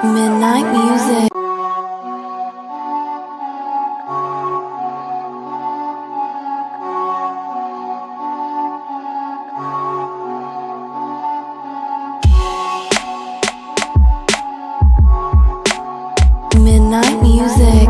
Midnight music. Midnight music.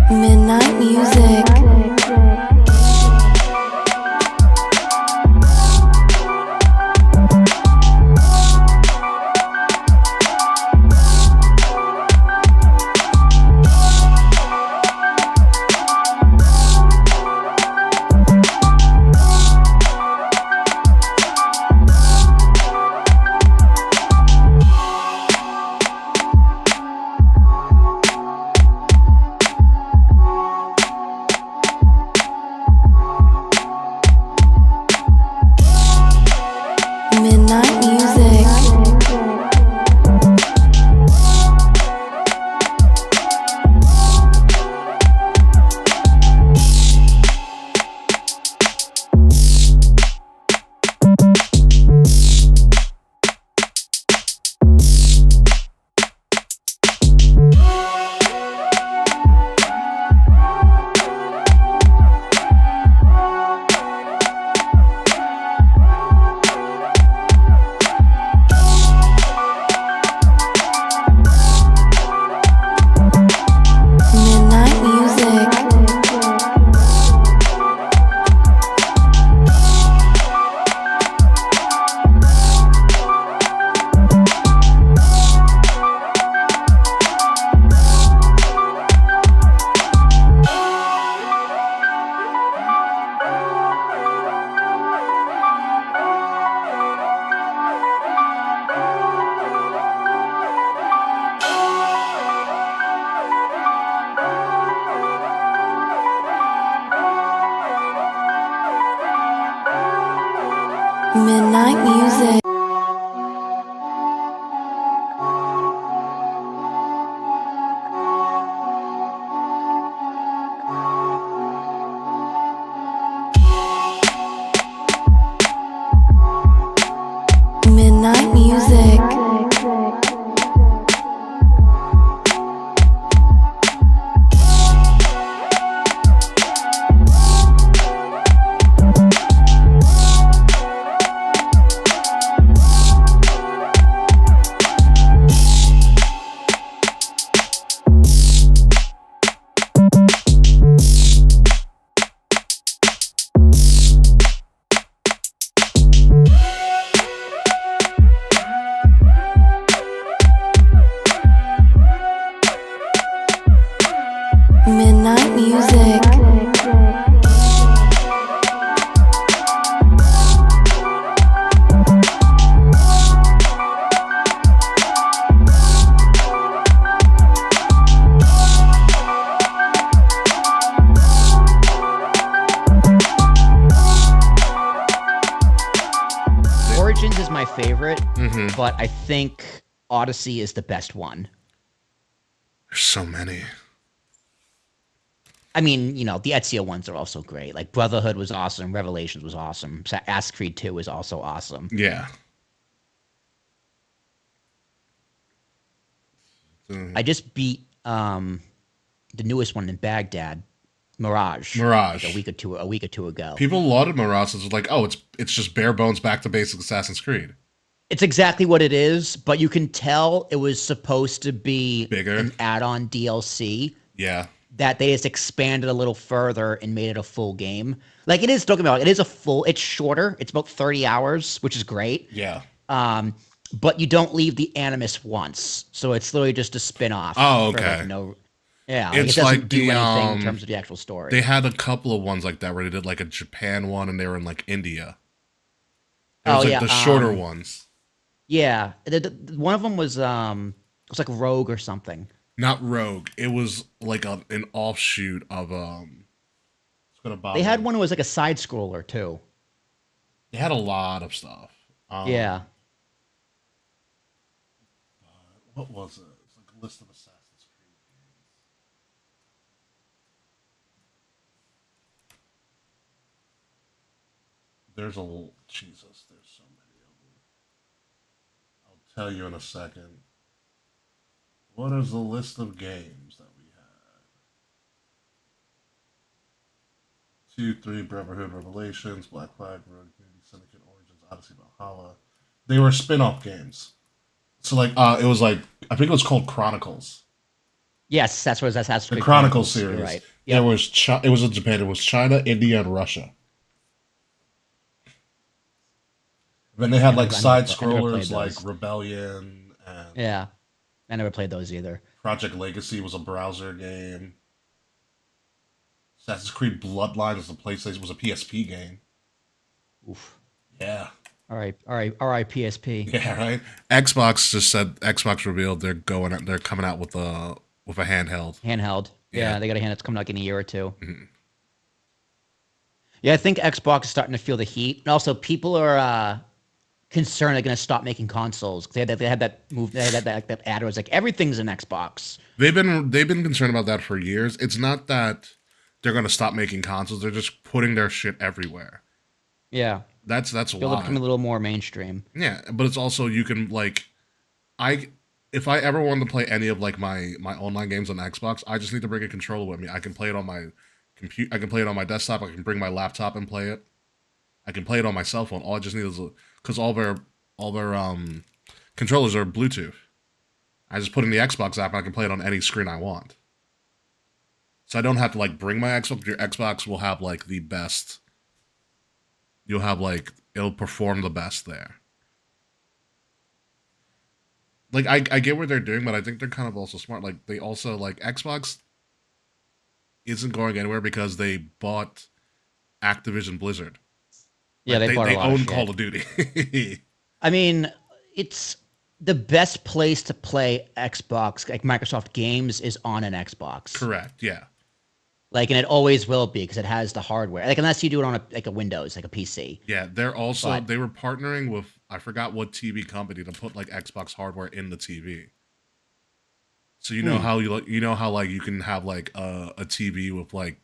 Midnight music. Midnight music. Midnight music. Midnight music. Midnight music. Midnight music. Origins is my favorite, Mm-hmm. but I think Odyssey is the best one. There's so many. I mean, you know, the Ezio ones are also great. Like Brotherhood was awesome, Revelations was awesome, Assassin's Creed 2 is also awesome. Yeah. I just beat the newest one in Baghdad, Mirage. Mirage. Like a week or two ago. People lauded Mirage as like, oh, it's just bare bones back to basic Assassin's Creed. It's exactly what it is, but you can tell it was supposed to be Bigger. an add-on DLC. Yeah. That they just expanded a little further and made it a full game. Like it is, don't get me wrong, it's shorter. It's about 30 hours, which is great. Yeah. But you don't leave the Animus once. So it's literally just a spin-off. Oh, for, okay. like, no, yeah, It's it doesn't like do the, anything in terms of the actual story. They had a couple of ones like that where they did like a Japan one and they were in like India. There's Oh like yeah, the shorter ones. yeah. One of them was it was like Rogue or something. Not Rogue. It was like an offshoot of It's gonna They bother had me. one that was like a side scroller too. They had a lot of stuff. Yeah. What was it? It's like a list of Assassin's Creed games. Jesus. There's so many of them. I'll tell you in a second. What is the list of games that we had? 2, 3, Brotherhood Revelations, Black Flag, Road Unity, Syndicate, Origins, Odyssey, Valhalla. They were spin-off games. So like it was like I think it was called Chronicles. Yes, that's what Assassin's The Creed Chronicles Chronicles. You're series. right. There Yep. was it was in Japan. It was China, India, and Russia. Then they had like side I never played scrollers like those. Rebellion and Yeah. I never played those either. Project Legacy was a browser game. Assassin's Creed Bloodlines was a PlayStation was a PSP game. Oof. Yeah. All right. All right. RIPSP. Yeah, right. Xbox just said Xbox revealed they're coming out with a handheld. Handheld. Yeah. Yeah, they got a hand that's coming out in a year or two. Mm-hmm. Yeah, I think Xbox is starting to feel the heat. And also people are concerned they're going to stop making consoles. They had that move. They had that ad where it's like everything's an Xbox. They've been concerned about that for years. It's not that they're going to stop making consoles. They're just putting their shit everywhere. Yeah. That's Feel they're why. becoming a little more mainstream. Yeah, but it's also you can like, if I ever wanted to play any of like my online games on Xbox, I just need to bring a controller with me. I can play it on my computer. I can play it on my desktop. I can bring my laptop and play it. I can play it on my cell phone. All I just need is because all their controllers are Bluetooth. I just put in the Xbox app and I can play it on any screen I want. So I don't have to like bring my Xbox. Your Xbox will have like the best. You'll have like it'll perform the best there. Like I get what they're doing, but I think they're kind of also smart. Like they also like Xbox isn't going anywhere because they bought Activision Blizzard. Yeah, Like, they bought a they lot of own shit. Call of Duty. I mean, it's the best place to play Xbox, like Microsoft games, is on an Xbox. Correct. Yeah. Like, and it always will be because it has the hardware. Like, unless you do it on a Windows, like a PC. Yeah. They're also But they were partnering with I forgot what TV company to put like Xbox hardware in the TV. So you know how you know how like you can have like a TV with like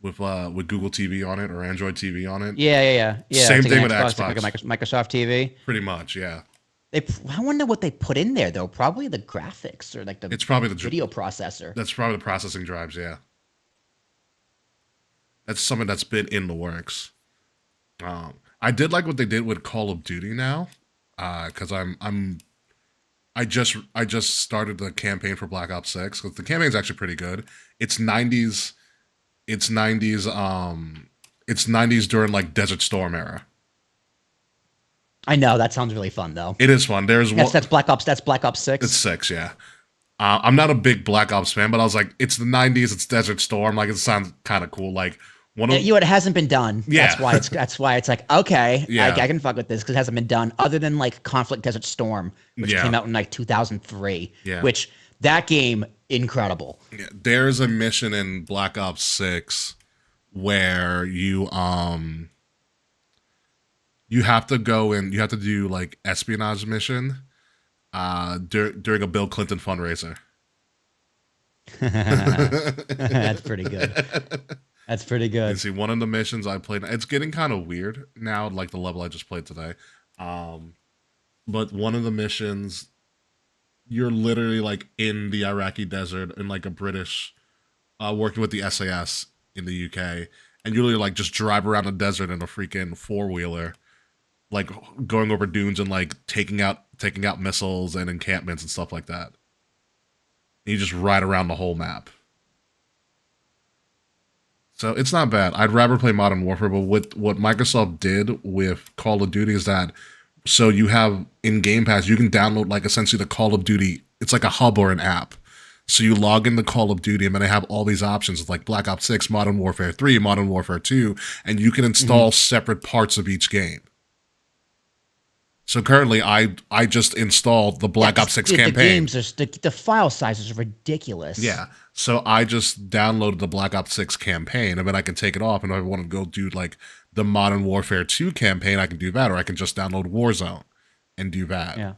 with Google TV on it or Android TV on it. yeah. Same It's like thing an with Xbox, Xbox. like a Microsoft TV. Pretty much. Yeah. I wonder what they put in there though. Probably the graphics or like the It's probably the video processor. That's probably the processing drives. Yeah. That's something that's been in the works. I did like what they did with Call of Duty now, because I just started the campaign for Black Ops 6 because the campaign's actually pretty good. It's 90s, it's 90s, it's 90s during like Desert Storm era. I know that sounds really fun though. It is fun. There's one. That's Black Ops. That's Black Ops 6. It's 6, yeah. I'm not a big Black Ops fan, but I was like, it's the 90s, it's Desert Storm. Like, it sounds kind of cool. Like, one of It hasn't been done. Yeah. That's why it's like okay, Yeah. I can fuck with this because it hasn't been done. Other than like Conflict Desert Storm, which Yeah. came out in like 2003. Yeah. Which that game incredible. Yeah, there's a mission in Black Ops 6 where you have to go and you have to do like espionage mission during a Bill Clinton fundraiser. That's pretty good. That's pretty You good. see, one of the missions I played, it's getting kind of weird now, like the level I just played today. But one of the missions, you're literally like in the Iraqi desert in like a British, working with the SAS in the UK, and you literally like just drive around the desert in a freaking four-wheeler, like going over dunes and like taking out missiles and encampments and stuff like that. And you just ride around the whole map. So it's not bad. I'd rather play Modern Warfare, but what Microsoft did with Call of Duty is that so you have in Game Pass, you can download like essentially the Call of Duty. It's like a hub or an app. So you log into Call of Duty and then they have all these options like Black Ops 6, Modern Warfare 3, Modern Warfare 2, and you can install separate parts of each game. So currently, I just installed the Black Ops 6 the campaign. games are the file sizes are ridiculous. Yeah. So I just downloaded the Black Ops 6 campaign, and then I can take it off. And if I want to go do like the Modern Warfare 2 campaign, I can do that, or I can just download Warzone and do that. Yeah.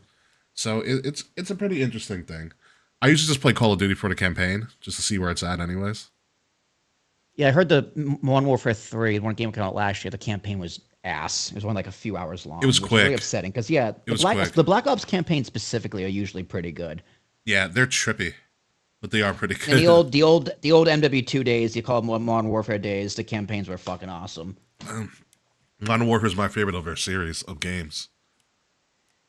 So it's a pretty interesting thing. I usually just play Call of Duty for the campaign, just to see where it's at, anyways. Yeah, I heard the Modern Warfare 3, one game came out last year, the campaign was ass. It was only like a few hours long. It was which quick. Very upsetting because the Black Ops campaigns specifically are usually pretty good. Yeah, they're trippy, but they are pretty good. And the old MW2 days, you call them Modern Warfare days, the campaigns were fucking awesome. Modern Warfare is my favorite of their series of games.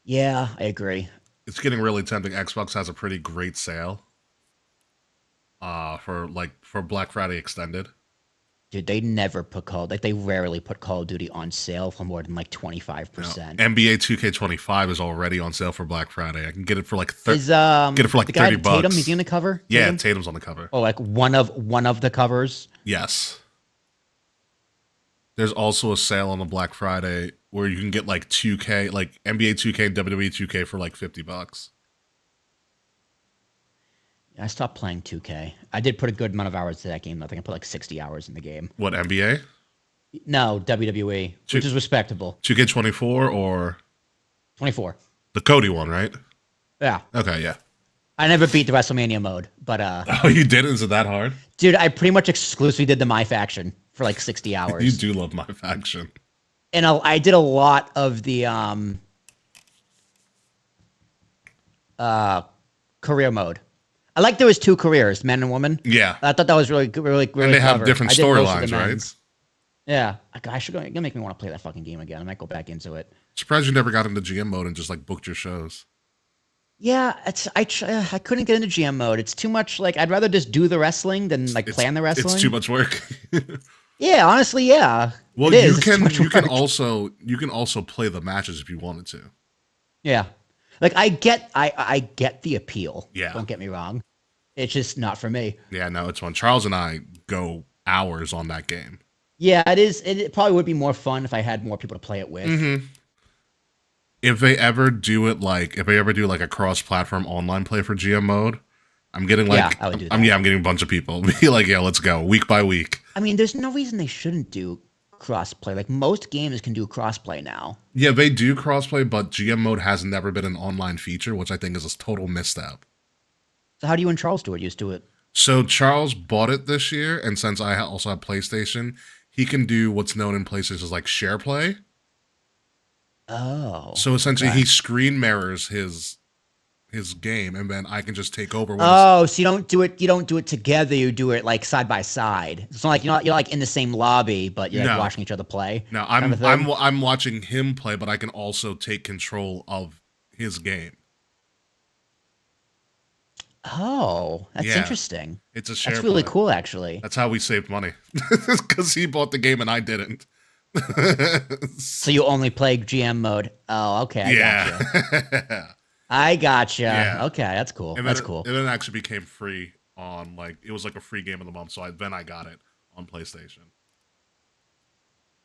Yeah, I agree. It's getting really tempting. Xbox has a pretty great sale for Black Friday extended. Dude, they never put they rarely put Call of Duty on sale for more than like 25%. NBA 2K25 is already on sale for Black Friday. I can get it for like Get it for like the guy $30. Tatum, he's in the cover? Yeah, Tatum? Tatum's on the cover. Oh, like one of the covers? Yes. There's also a sale on the Black Friday where you can get like 2K, like NBA 2K and WWE 2K for like $50. I stopped playing 2K. I did put a good amount of hours to that game. I think I put like 60 hours in the game. What, NBA? No, WWE, which is respectable. 2K24 or 24. the Cody one, right? Yeah. Okay, yeah. I never beat the WrestleMania mode, but Oh, you didn't? Is it that hard? dude, I pretty much exclusively did the My Faction for like 60 hours. You do love my faction. And I did a lot of the career mode. I like there was two careers, men and woman. Yeah. I thought that was really and they have clever. different I did most of storylines, the right? men's. Yeah, I should go. You're gonna make me want to play that fucking game again. I might go back into it. Surprised you never got into GM mode and just like booked your shows. Yeah, I couldn't get into GM mode. It's too much. Like I'd rather just do the wrestling than like plan the wrestling. It's too much work. Yeah, honestly, yeah. Well, it is. you can It's too much work. also play the matches if you wanted to. Yeah, like I get the appeal. Yeah. Don't get me wrong. It's just not for me. Yeah, no, it's fun. Charles and I go hours on that game. Yeah, it is. It probably would be more fun if I had more people to play it with. Mm-hmm. If they ever do like a cross-platform online play for GM mode, I'm getting like Yeah, I would do that. I'm getting a bunch of people. Be like, yeah, let's go week by week. I mean, there's no reason they shouldn't do crossplay. Like most games can do crossplay now. Yeah, they do crossplay, but GM mode has never been an online feature, which I think is a total misstep. So how do you and Charles do it? You just do it. So Charles bought it this year, and since I also have PlayStation, he can do what's known in PlayStation as like share play. Oh. So essentially, okay. he screen mirrors his game, and then I can just take over. Oh, so you don't do it. You don't do it together. You do it like side by side. It's not like you're like in the same lobby, but you're like No. watching each other play. No, kind of thing? I'm watching him play, but I can also take control of his game. Oh, that's Yeah. interesting. It's a share. That's really play. cool, actually. That's how we saved money, because he bought the game and I didn't. So you only play GM mode. Oh, okay. I gotcha. I gotcha. Yeah. Okay, that's cool. And That's then cool. And then it actually became free on it was like a free game of the month. So then I got it on PlayStation.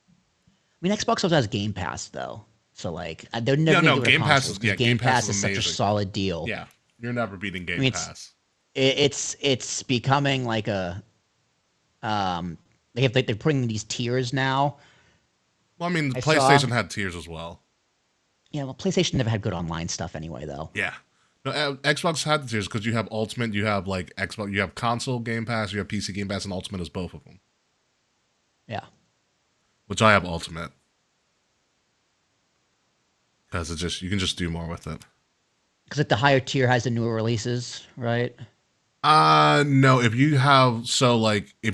I mean, Xbox also has Game Pass though, so like they're never gonna do it on Game Pass consoles, is 'cause Game Pass is such a amazing. solid deal. Yeah, you're never beating Game mean, Pass. It's becoming like a they're putting these tiers now. Well, I mean, I saw- PlayStation had tiers as well. Yeah, well, PlayStation never had good online stuff anyway, though. Yeah. No, Xbox had the tiers because you have Ultimate, you have like Xbox, you have console Game Pass, you have PC Game Pass, and Ultimate is both of them. Yeah. Which I have Ultimate because you can just do more with it. Because like the higher tier has the newer releases, right? No. If you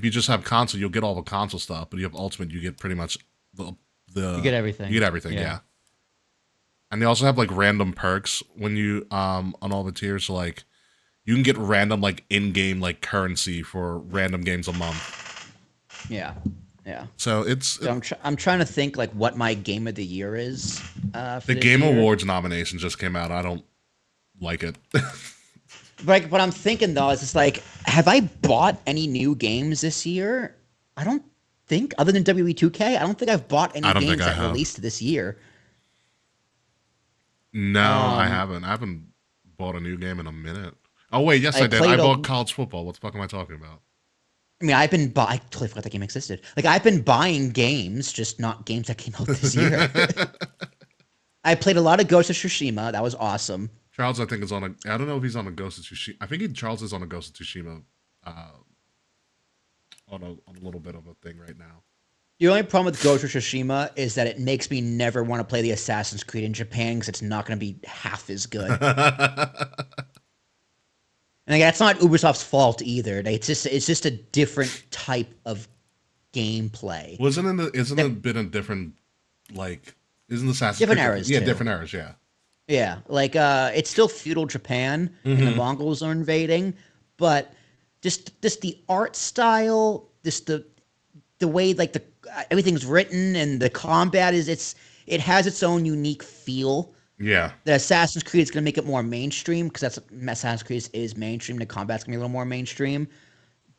just have console, you'll get all the console stuff. But you have Ultimate, you get pretty much the You get everything. You get everything, yeah. And they also have like random perks when you on all the tiers. So like you can get random like in-game like currency for random games a month. Yeah. Yeah. So I'm trying to think like what my game of the year is. For the this Game year. Awards nomination just came out. I don't like it. Like what I'm thinking though is it's like, have I bought any new games this year? I don't think, other than WWE 2K, I don't think I've bought any I don't games think I that have. released this year. No, I Um, haven't. I haven't bought a new game in a minute. Oh wait, yes I I did. I played bought a. college football. What the fuck am I talking about? I mean, I totally forgot that game existed. Like, I've been buying games, just not games that came out this year. I played a lot of Ghost of Tsushima. That was awesome. Charles, I think is on a. I don't know if he's on a Ghost of Tsushima. I think Charles is on a Ghost of Tsushima. On a little bit of a thing right now. The only problem with Ghost of Tsushima is that it makes me never want to play the Assassin's Creed in Japan because it's not going to be half as good. And again, that's not Ubisoft's fault either. It's just a different type of gameplay. Isn't it been a different like? Isn't the Assassin's Different Creed eras, Yeah, too. different eras. Yeah. Yeah, like it's still feudal Japan and the Mongols are invading, but just the art style, just the way like the everything's written and the combat it has its own unique feel. Yeah. The Assassin's Creed is going to make it more mainstream because that's Assassin's Creed is mainstream. The combat's going to be a little more mainstream,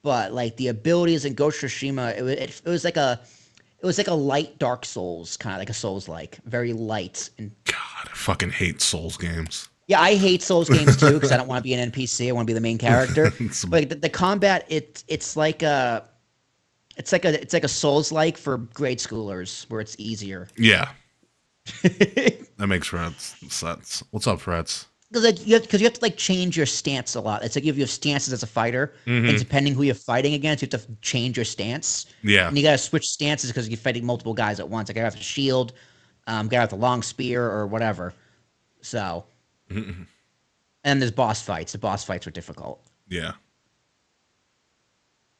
but like the abilities in Ghost of Tsushima, it was like a light Dark Souls, kind of like a Souls like, very light. And God, I fucking hate Souls games. yeah, I hate Souls games too because I don't want to be an NPC. I want to be the main character. It's- But like, the combat, it's like a Souls like for grade schoolers where it's easier. yeah, that makes sense. What's up, Freds? Because you have to like change your stance a lot. It's like you have stances as a fighter, and depending who you're fighting against, you have to change your stance. Yeah. And you got to switch stances because you're fighting multiple guys at once. Like I have the shield, guy with the long spear or whatever. So, and there's boss fights. The boss fights are difficult. Yeah.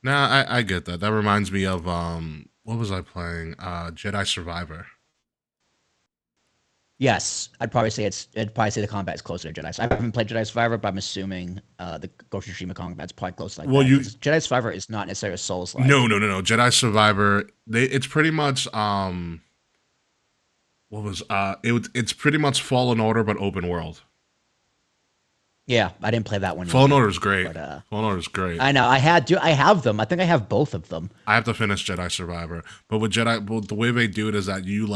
Nah, I get that. That reminds me of what was I playing? Jedi Survivor. Yes, I'd probably say the combat is closer to Jedi. I haven't played Jedi Survivor, but I'm assuming the Ghost of Tsushima combat's probably close like Well, that. you 'Cause Jedi Survivor is not necessarily a Souls like. No. Jedi Survivor. It's pretty much it's pretty much Fallen Order but open world. Yeah, I didn't play that one. Fallen either, Order is great. but Fallen Order is great. I know I have them. I think I have both of them. I have to finish Jedi Survivor, but the way they do it is that you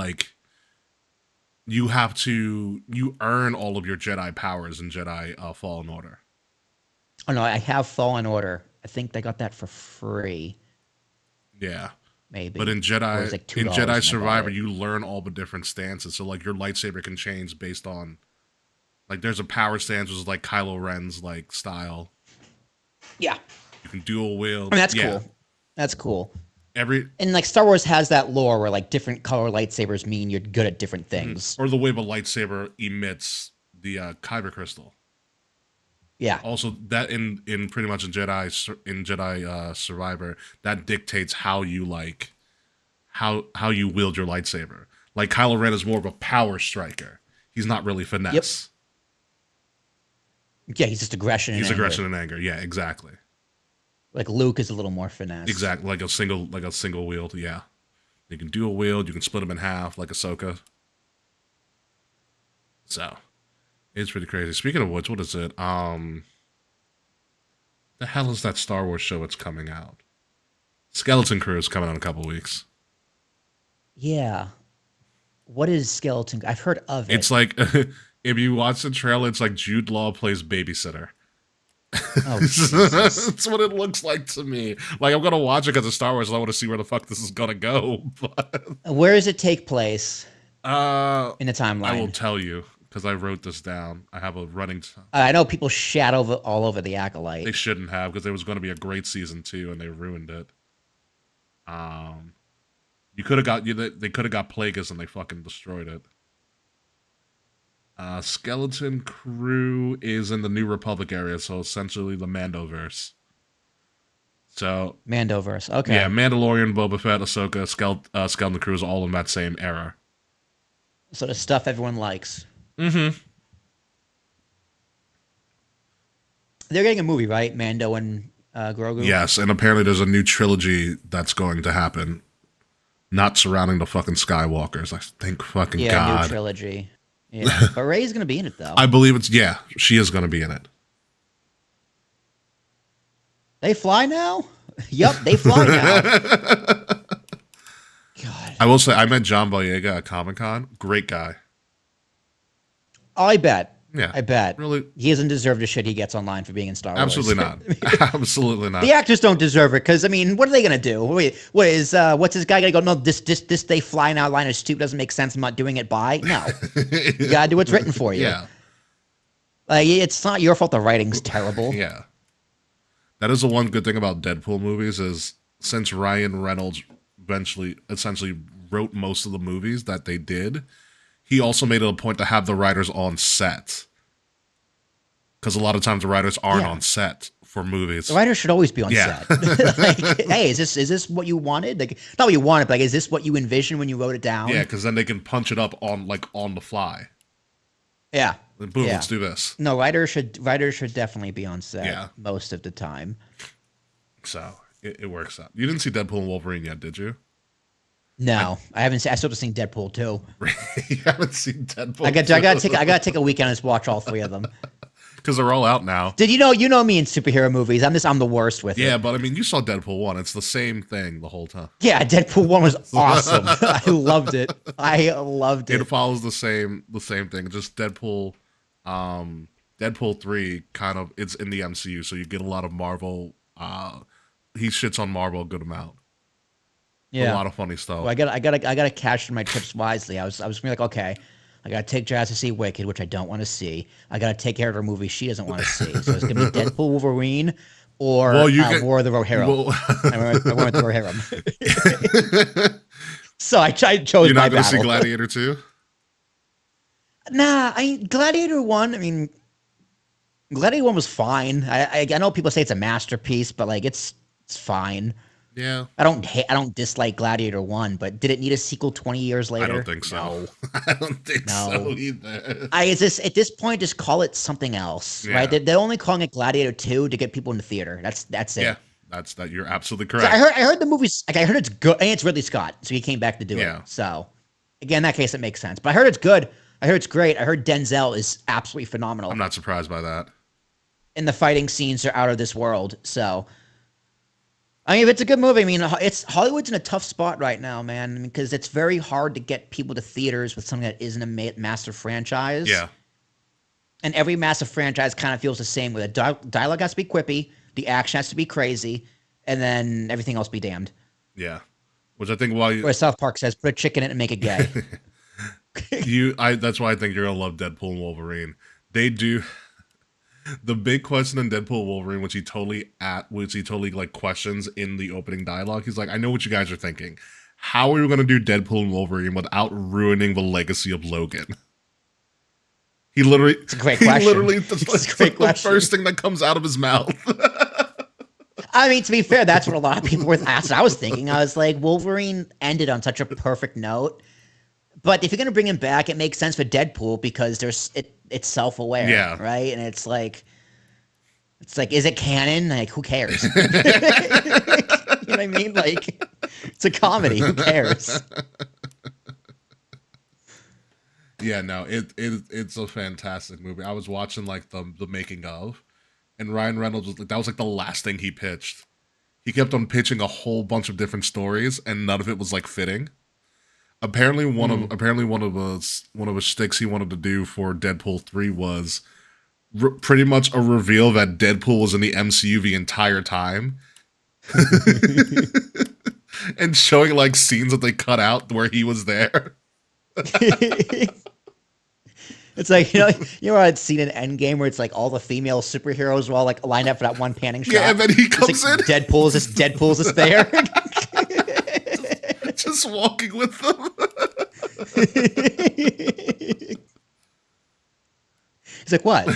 earn all of your Jedi powers in Jedi Fallen Order. Oh no, I have Fallen Order. I think they got that for free, Yeah. maybe. But in Or it Jedi was like in $2 and I Jedi bought Survivor, it. you learn all the different stances. So like your lightsaber can change based on like there's a power stance which is like Kylo Ren's like style. Yeah, You can dual wield. I mean that's Yeah. cool. That's cool. Every And like Star Wars has that lore where like different color lightsabers mean you're good at different things. or the way the lightsaber emits the kyber crystal. Yeah, Also, that in pretty much in Jedi Survivor, that dictates how you how you wield your lightsaber. Like Kylo Ren is more of a power striker. He's not really finesse. yeah, he's just aggression. He's and anger. aggression and anger. Yeah, exactly. Like Luke is a little more finesse. Exactly. Like a single wield. Yeah. You can dual wield. You can split them in half like Ahsoka. So, it's pretty crazy. Speaking of which, what is it? The hell is that Star Wars show that's coming out? Skeleton Crew is coming out in a couple weeks. Yeah. What is Skeleton? I've heard of it. It's like if you watch the trailer, it's like Jude Law plays babysitter. Oh, Jesus. That's what it looks like to me. Like I'm gonna watch it because of Star Wars. And I want to see where the fuck this is gonna go. But Where does it take place I in the timeline? will tell you because I wrote this down. I have a running. I know people shat all over the Acolyte. They shouldn't have because there was going to be a great season 2 and they ruined it. You could have got they could have got Plagueis and they fucking destroyed it. Skeleton Crew is in the New Republic area, so essentially the Mandoverse. So Mandoverse. Okay. yeah, Mandalorian, Boba Fett, Ahsoka, Skeleton Crew is all in that same era. So the stuff everyone likes. Mm-hmm. They're getting a movie, right? Mando and Grogu. Yes, and apparently there's a new trilogy that's going to happen. Not surrounding the fucking Skywalkers. I think fucking Yeah, God. new trilogy. Yeah, but Rey's gonna be in it though. I believe she is going to be in it. They fly now. Yep, they fly now. God. I will say, I met John Boyega at Comic-Con. Great guy. Oh, I bet. Yeah, I bet. really, He doesn't deserve the shit he gets online for being in Star Wars. absolutely not. Absolutely not. The actors don't deserve it because I mean, what are they gonna do? Wait, what's this guy gonna go? No, this they fly now line of stoop doesn't make sense. I'm not doing it. By no, you gotta do what's written for you. Yeah, Like it's not your fault. The writing's terrible. yeah. That is the one good thing about Deadpool movies is since Ryan Reynolds essentially wrote most of the movies that they did, he also made it a point to have the writers on set. Because a lot of times the writers aren't on set for movies. The writers should always be on set. Like, hey, is this what you wanted? Like, not what you wanted, but like, is this what you envisioned when you wrote it down? Yeah, because then they can punch it up on the fly. Yeah. Like, boom, Yeah. let's do this. No, writers should definitely be on set most of the time. So it works out. You didn't see Deadpool and Wolverine yet, did you? No, I haven't seen. I still have seen Deadpool 2. You haven't seen Deadpool. I gotta take a weekend and just watch all 3 of them. Because they're all out now. Did you know me in superhero movies? I'm the worst with it. Yeah, but I mean, you saw Deadpool 1. It's the same thing the whole time. Yeah, Deadpool 1 was awesome. I loved it. It follows the same thing. Just Deadpool, Deadpool 3 kind of it's in the MCU, so you get a lot of Marvel. He shits on Marvel a good amount. Yeah, a lot of funny stuff. Well, I gotta cash in my chips wisely. I was gonna be like, okay, I gotta take Jazz to see Wicked, which I don't want to see. I gotta take care of her movie she doesn't want to see. So it's gonna be Deadpool, Wolverine, or War of the Rohirrim. I went with the Rohirrim. So I chose. You're not my gonna battle. see Gladiator 2? Nah, Gladiator 1. I mean, Gladiator 1 was fine. I know people say it's a masterpiece, but like it's fine. Yeah. I don't dislike Gladiator 1, but did it need a sequel 20 years later? I don't think so. No. I don't think so either. At this point, just call it something else, right? They're only calling it Gladiator 2 to get people in the theater. That's it. Yeah, that's that. You're absolutely correct. So I heard the movie's like I heard it's good, and it's Ridley Scott, so he came back to do it. So again, in that case, it makes sense. But I heard it's good. I heard it's great. I heard Denzel is absolutely phenomenal. I'm not surprised by that. And the fighting scenes are out of this world. So. I mean, if it's a good movie, I mean, Hollywood's in a tough spot right now, man, because it's very hard to get people to theaters with something that isn't a massive franchise. Yeah. And every massive franchise kind of feels the same, where the dialogue has to be quippy, the action has to be crazy, and then everything else be damned. Yeah. Which I think where South Park says, put a chick in it and make it gay. That's why I think you're gonna love Deadpool and Wolverine. They do. The big question in Deadpool Wolverine, which he totally like questions in the opening dialogue, he's like, I know what you guys are thinking. How are we going to do Deadpool and Wolverine without ruining the legacy of Logan? It's a great question. It's a great question. The first thing that comes out of his mouth. I mean, to be fair, that's what a lot of people were asking. I was thinking, I was like, Wolverine ended on such a perfect note. But if you're going to bring him back, it makes sense for Deadpool because it's self-aware, right? And it's like, is it canon? Like, who cares? You know what I mean? Like, it's a comedy. Who cares? Yeah, no, it's a fantastic movie. I was watching like the making of, and Ryan Reynolds that was like the last thing he pitched. He kept on pitching a whole bunch of different stories, and none of it was like fitting. Apparently, one of the sticks he wanted to do for Deadpool 3 was pretty much a reveal that Deadpool was in the MCU the entire time, and showing like scenes that they cut out where he was there. It's like you know I'd seen an Endgame where it's like all the female superheroes were all like lined up for that one panning shot. Yeah, and then he comes like, in. Deadpool's just there. Just walking with them. He's like, what?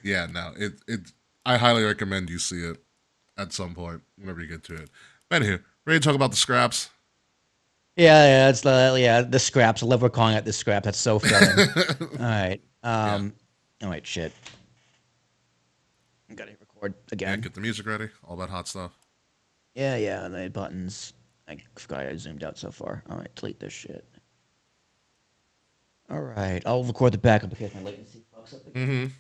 Yeah, no, I highly recommend you see it at some point whenever you get to it. But anywho, ready to talk about the scraps? Yeah, it's the scraps. I love we're calling it the scrap. That's so fun. All right. Oh wait, shit. I gotta hit record again. Yeah, get the music ready. All that hot stuff. Yeah, the buttons. I forgot I zoomed out so far. All right, delete this shit. All right, I'll record the backup because my latency fucks up again.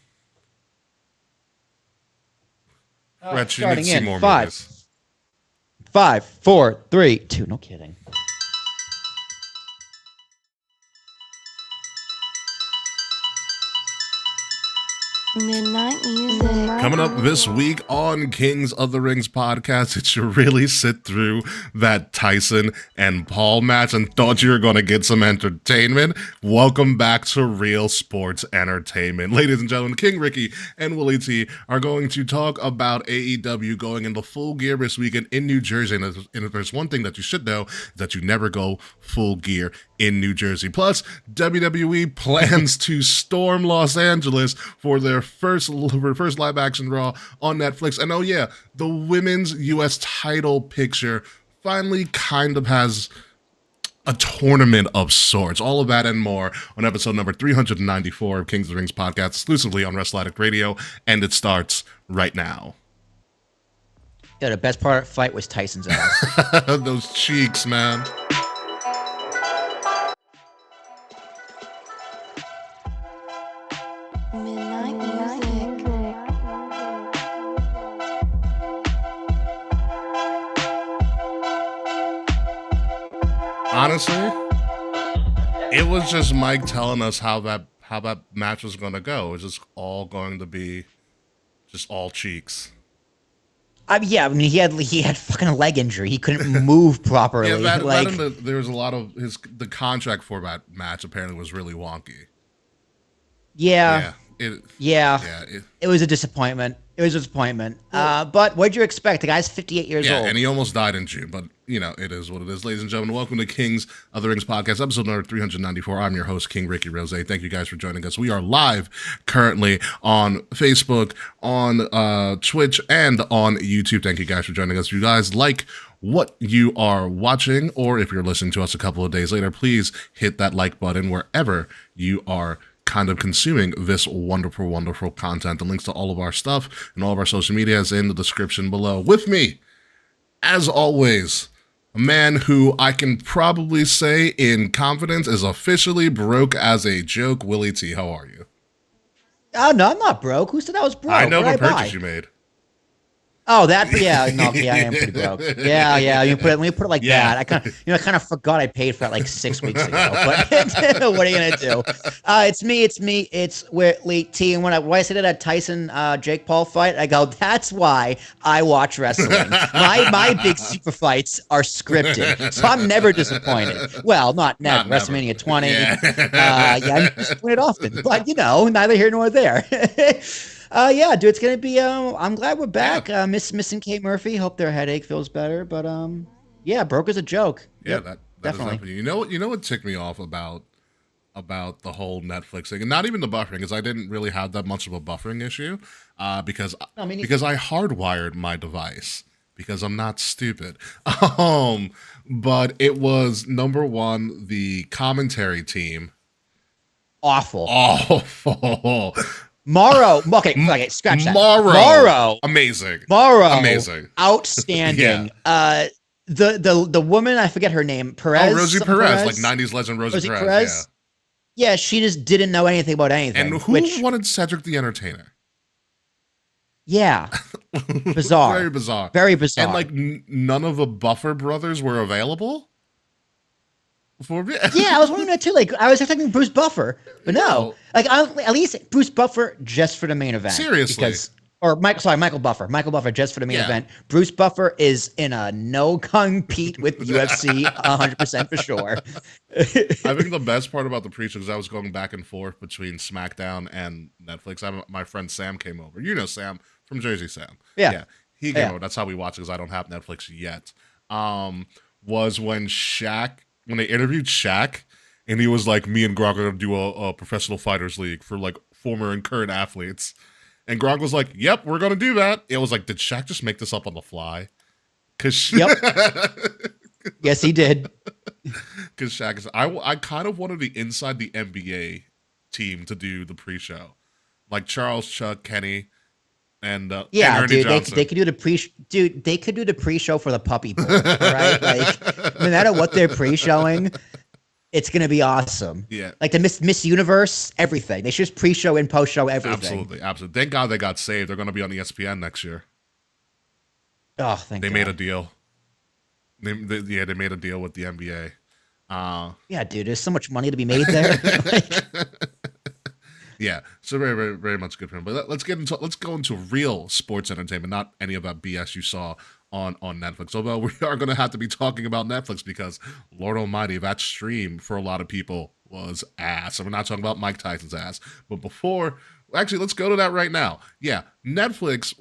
Rich, you need to see more Five. movies. 5, 4, 3, 2. No kidding. Midnight music. Coming up this week on Kings of the Rings podcast, it's you really sit through that Tyson and Paul match and thought you were going to get some entertainment. Welcome back to Real Sports Entertainment. Ladies and gentlemen, King Rickie and Willy T are going to talk about AEW going into full gear this weekend in New Jersey. And if there's one thing that you should know, that you never go full gear in New Jersey. Plus, WWE plans to storm Los Angeles for their first live action Raw on Netflix. And oh yeah, the women's US title picture finally kind of has a tournament of sorts. All of that and more on episode number 394 of Kings of the Rings podcast, exclusively on Wrestlatic Radio, and it starts right now. Yeah, the best part of the fight was Tyson's ass. Those cheeks, man. Midnight music. Honestly, it was just Mike telling us how that match was going to go. It was just all going to be just all cheeks. Yeah, I mean, he had fucking a leg injury. He couldn't move properly. Yeah, there was a lot of the contract for that match apparently was really wonky. Yeah. It was a disappointment. But what'd you expect? The guy's 58 years old. Yeah, and he almost died in June, but it is what it is. Ladies and gentlemen, welcome to Kings of the Rings podcast, episode number 394. I'm your host, King Rickie Rose. Thank you guys for joining us. We are live currently on Facebook, on Twitch, and on YouTube. Thank you guys for joining us. If you guys like what you are watching, or if you're listening to us a couple of days later, please hit that like button wherever you are kind of consuming this wonderful, wonderful content. The links to all of our stuff and all of our social media is in the description below. With me, as always, a man who I can probably say in confidence is officially broke as a joke. Willy T, how are you? Oh, no, I'm not broke. Who said I was broke? I know what the purchase you made. Oh, that, yeah, no, yeah, I am pretty broke. Yeah, you put it like that. I kind of forgot I paid for it like 6 weeks ago. But what are you gonna do? It's me. It's Willy T. And when I said that Tyson Jake Paul fight, I go, that's why I watch wrestling. My big super fights are scripted, so I'm never disappointed. Well, not never. WrestleMania 20. Yeah, I'm disappointed often, but neither here nor there. Yeah, dude, it's gonna be. I'm glad we're back. Missing Kate Murphy. Hope their headache feels better. But yeah, broke as a joke. Yeah, yep, that definitely. You know what ticked me off about the whole Netflix thing, and not even the buffering, because I didn't really have that much of a buffering issue, because I hardwired my device because I'm not stupid. But it was number one, the commentary team. Awful. Morrow. Okay, scratch that. Morrow. Amazing. Outstanding. Yeah. The woman, I forget her name, Perez. Oh, Rosie Perez, like 90s legend Rosie Perez. Yeah, she just didn't know anything about anything. And who wanted Cedric the Entertainer? Yeah. Bizarre. Very bizarre. Very bizarre. And like none of the Buffer brothers were available? Yeah, I was wondering that too. Like, I was expecting Bruce Buffer, but no. Like, at least Bruce Buffer just for the main event. Seriously. Michael Buffer. Michael Buffer just for the main event. Bruce Buffer is in a no compete with UFC 100% for sure. I think the best part about the pre-show is I was going back and forth between SmackDown and Netflix. My friend Sam came over. You know Sam from Jersey Sam. Yeah. He came over. That's how we watch it because I don't have Netflix yet. Was when they interviewed Shaq, and he was like, me and Gronk are going to do a professional fighters league for like former and current athletes. And Gronk was like, yep, we're going to do that. It was like, did Shaq just make this up on the fly? Yep. Yes, he did. Because Shaq is, I kind of wanted the inside the NBA team to do the pre-show. Like Charles, Chuck, Kenny, and Ernie Johnson. They could do the pre-show for the puppy bowl, right? Like, no matter what they're pre-showing, it's gonna be awesome. Yeah, like the Miss Universe, everything. They should just pre-show and post-show everything. Absolutely. Thank God they got saved. They're gonna be on ESPN next year. Oh, thank God. They made a deal. They made a deal with the NBA. Yeah, dude, there's so much money to be made there. Yeah, so very, very, very much good for him. But let's go into real sports entertainment, not any of that BS you saw on Netflix. Although we are going to have to be talking about Netflix because Lord Almighty, that stream for a lot of people was ass. And we're not talking about Mike Tyson's ass, but before. Actually, let's go to that right now. Yeah, Netflix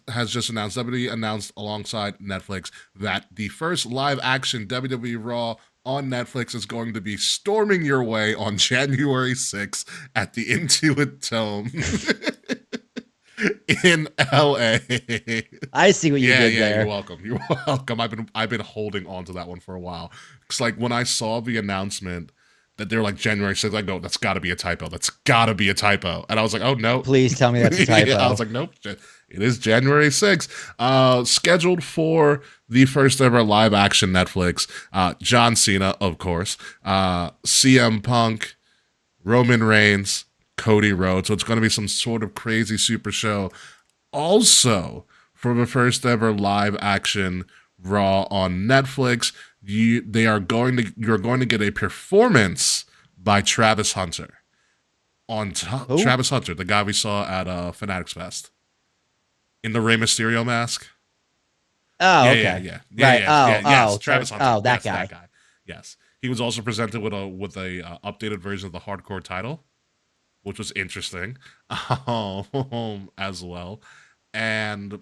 has just announced, WWE announced alongside Netflix that the first live action WWE Raw on Netflix is going to be storming your way on January 6th at the Intuit Dome in LA. I see what you did there. You're welcome. You're welcome. I've been holding on to that one for a while. It's like when I saw the announcement that they're like January 6th, like, no, that's got to be a typo. That's got to be a typo. And I was like, oh, no. Please tell me that's a typo. I was like, nope. It is January 6th. Scheduled for the first ever live action Netflix. John Cena, of course. CM Punk, Roman Reigns, Cody Rhodes. So it's going to be some sort of crazy super show. Also, for the first ever live action Raw on Netflix, you're going to get a performance by Travis Hunter Travis Hunter, the guy we saw at Fanatics Fest in the Rey Mysterio mask. Oh, okay. Yeah. Right. Yes, Travis Hunter. Oh, that Yes, guy. That guy. Yes, he was also presented with a updated version of the Hardcore title, which was interesting, as well, and.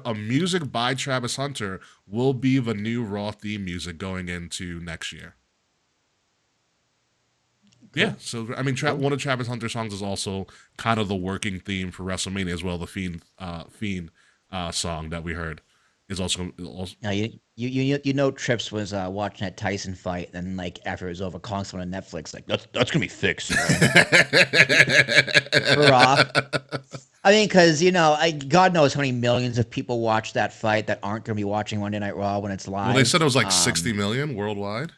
Music by Travis Hunter will be the new Raw theme music going into next year. Cool. Yeah, so I mean, one of Travis Hunter's songs is also kind of the working theme for WrestleMania as well. The Fiend song that we heard is also. Now you know Trips was watching that Tyson fight, and like after it was over, calling someone on Netflix like that's gonna be fixed. Raw. I mean, because God knows how many millions of people watch that fight that aren't going to be watching Monday Night Raw when it's live. Well, they said it was like 60 million worldwide.